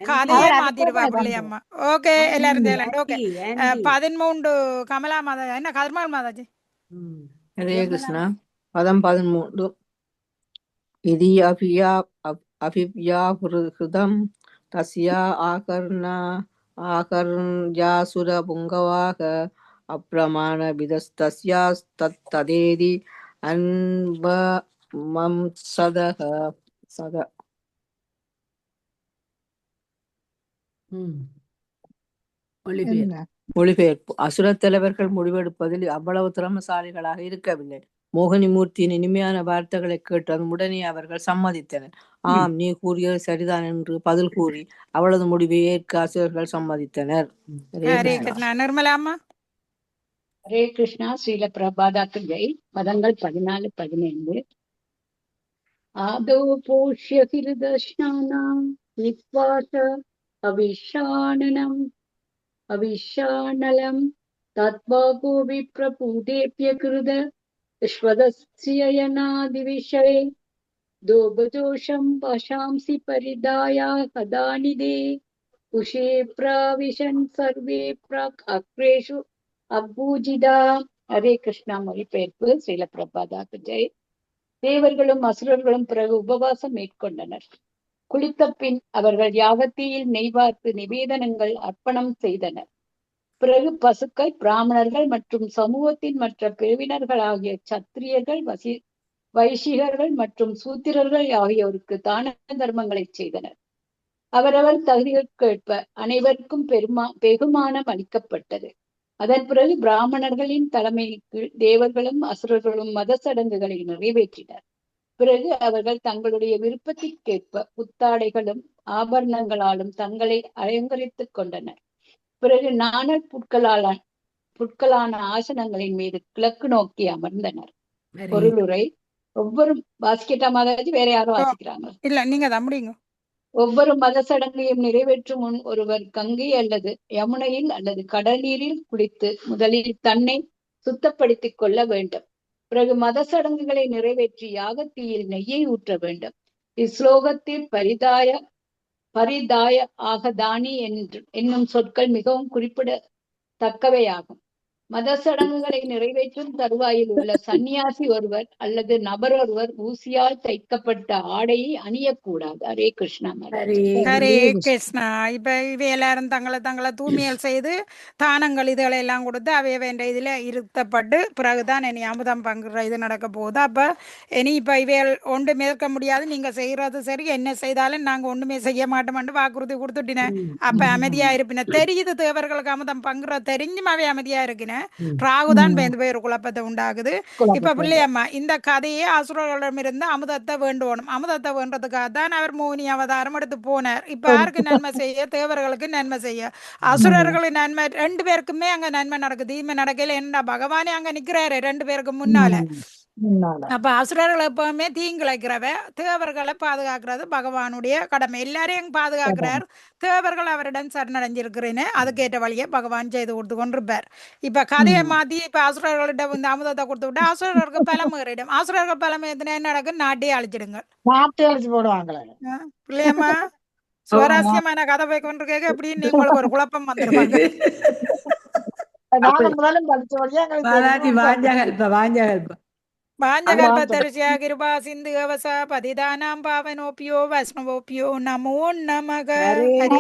காலையே மாத்திடுவா பிள்ளையம்மா. ஓகே எல்லாரும் தேலண்ட். ஓகே 13 கமலா மாதா என்ன கர்மால் மாதாஜி. ஹரே கிருஷ்ணா. பதம் 13 இதி அபிவ்யாஹுதம் தஸ்யா ஆகர்யாசுர புங்கவாக அப்ரமாண விதஸ்தஸ்யா ததேதி அன்பமம் சதக சத. மொழிபெயர்ப்பு. அசுரத் தலைவர்கள் முடிவெடுப்பதில் அவ்வளவு திறமசாலிகளாக இருக்கவில்லை. மோகினி மூர்த்தியின் இனிமையான வார்த்தைகளை கேட்டு உடனே அவர்கள் சம்மதித்தனர். ஆம், நீ கூறியது சரிதான் என்று பதில் கூறி அவளது முடிவை ஏற்க அசுரர்கள் சம்மதித்தனர். நிர்மலாமா. ஹரே கிருஷ்ணா ஸ்ரீல பிரபாதாக்கு ஜெய். பதங்கள் 14, 15. ஆதோ போஷ்ய கிருதஷ்ணானாம் விஸ்வாச அவிஷானனம் அவிஷானலம் தத்வாகோ விப்ரபூதேப்ய கிருத விஸ்வதஸ்யயனாதிவிஷயே தோபஜோஷம் பஷாம்சி பரிதாயா கதானிதே உஷே பிரவிஷன் சர்வே பிரக்ரேஷு அபூஜிதா. ஹரே கிருஷ்ணா. மொழிபெயர்ப்பு ஸ்ரீல பிரபாதாக்கு ஜெய். தேவர்களும் அசுரர்களும் பிறகு உபவாசம் மேற்கொண்டனர். குளித்த பின் அவர்கள் யாகத்தீயில் நெய் வார்த்து நிவேதனங்கள் அர்ப்பணம் செய்தனர். பிறகு பசுக்கள், பிராமணர்கள் மற்றும் சமூகத்தின் மற்ற பிரிவினர்கள் ஆகிய சத்திரியர்கள், வைசிகர்கள் மற்றும் சூத்திரர்கள் ஆகியோருக்கு தான தர்மங்களை செய்தனர். அவரவர் தகுதிகளுக்கேற்ப அனைவருக்கும் வெகுமானம் அளிக்கப்பட்டது. அதன் பிறகு பிராமணர்களின் தலைமையின் கீழ் தேவர்களும் அசுரர்களும் மத சடங்குகளை நிறைவேற்றினர். பிறகு அவர்கள் தங்களுடைய விருப்பத்திற்கேற்ப புத்தாடைகளும் ஆபரணங்களாலும் தங்களை அலங்கரித்துக் கொண்டனர். பிறகு நாணல் புட்களான ஆசனங்களின் மீது கிழக்கு நோக்கி அமர்ந்தனர். பொருளுரை: ஒவ்வொரு வாசிக்கிட்ட மாதிரி வேற யாரும் வாசிக்கிறாங்க? இல்ல, நீங்க தான் முடியுங்க. ஒவ்வொரு மத சடங்கையும் நிறைவேற்றும் முன் ஒருவர் கங்கை அல்லது யமுனையில் அல்லது கடல் நீரில் குளித்து முதலில் தன்னை சுத்தப்படுத்திக் கொள்ள வேண்டும். பிறகு மத சடங்குகளை நிறைவேற்றி யாகத்தீயில் நெய்யை ஊற்ற வேண்டும். இஸ்லோகத்தில் பரிதாய ஆகதானி என்னும் சொற்கள் மிகவும் குறிப்பிடத்தக்கவையாகும். மத சடங்குகளை நிறைவேற்றும் தருவாயில் உள்ள சன்னியாசி ஒருவர் அல்லது நபர் ஒருவர் ஊசியால் தைக்கப்பட்ட ஆடையை அணியக்கூடாது. ஹரே கிருஷ்ணா. ஹரே கிருஷ்ணா. இப்ப இவ எல்லாரும் தங்களை தூய்மையல் செய்து தானங்கள் இதுகளை எல்லாம் கொடுத்து அவைய வேண்ட இதுல இருத்தப்பட்டு பிறகுதான் இனி அமுதம் பங்குற இது நடக்க போகுது. அப்ப இனி இப்ப இவைகள் ஒன்று மேற்க முடியாது, நீங்க செய்யறது சரி, என்ன செய்தாலும் நாங்க ஒண்ணுமே செய்ய மாட்டோம்னு வாக்குறுதி கொடுத்துட்டினேன். அப்ப அமைதியா இருப்பின. தெரியுது தேவர்களுக்கு அமுதம் பங்குற தெரிஞ்சும் அவை அமைதியா இருக்கின. ராகுதான் பேந்து போய் ஒரு குழப்பத்தை உண்டாகுது. இப்ப பிள்ளையம்மா, இந்த கதையே அசுரர்களிடமிருந்து அமுதத்தை வேண்டுவோம். அமுதத்தை வேண்டதுக்காக தான் அவர் மோகினி அவதாரம் எடுத்து போனார். இப்ப யாருக்கு நன்மை செய்ய? தேவர்களுக்கு நன்மை செய்ய. அசுரர்களின் நன்மை, ரெண்டு பேருக்குமே அங்க நன்மை நடக்குது. தீமை நடக்கல. என்ன பகவானே அங்க நிக்கிறாரு ரெண்டு பேருக்கு முன்னால. அப்ப அசுரர்கள் எப்பவுமே தீங்கிழைக்கிறவ, தேவர்களை பாதுகாக்கிறது பகவானுடைய கடமை. எல்லாரையும் பாதுகாக்கிறார். தேவர்கள் அவரிடம் சரணடைஞ்சிருக்கிறேன்னு அதுக்கேற்ற வழியை பகவான் செய்து கொடுத்து கொண்டிருப்பார். இப்ப கதையை மாத்தி இப்ப அசுரர்களிடம் இந்த அமுதத்தை கொடுத்து விட்டு அசுரர்களுக்கு பலமேறிடும். அசுரர்கள் பலமேறினா என்ன நடக்கும்? நாட்டே அழிச்சிடுங்க. நாட்டை அழிச்சு போடுவாங்களே. பிள்ளையம்மா, சுவாரஸ்யமான கதை போய் கொண்டிருக்க எப்படின்னு உங்களுக்கு ஒரு குழப்பம் வந்துருவாங்க. நாங்க முதலும் படிச்ச வழியா எங்களுக்கு வாஞ்சகல்பத்தரிசியா கிருபா சிந்து அவசா பதிதானாம் பாவனோபியோ வைஷ்ணவோபியோ நமோ நமக.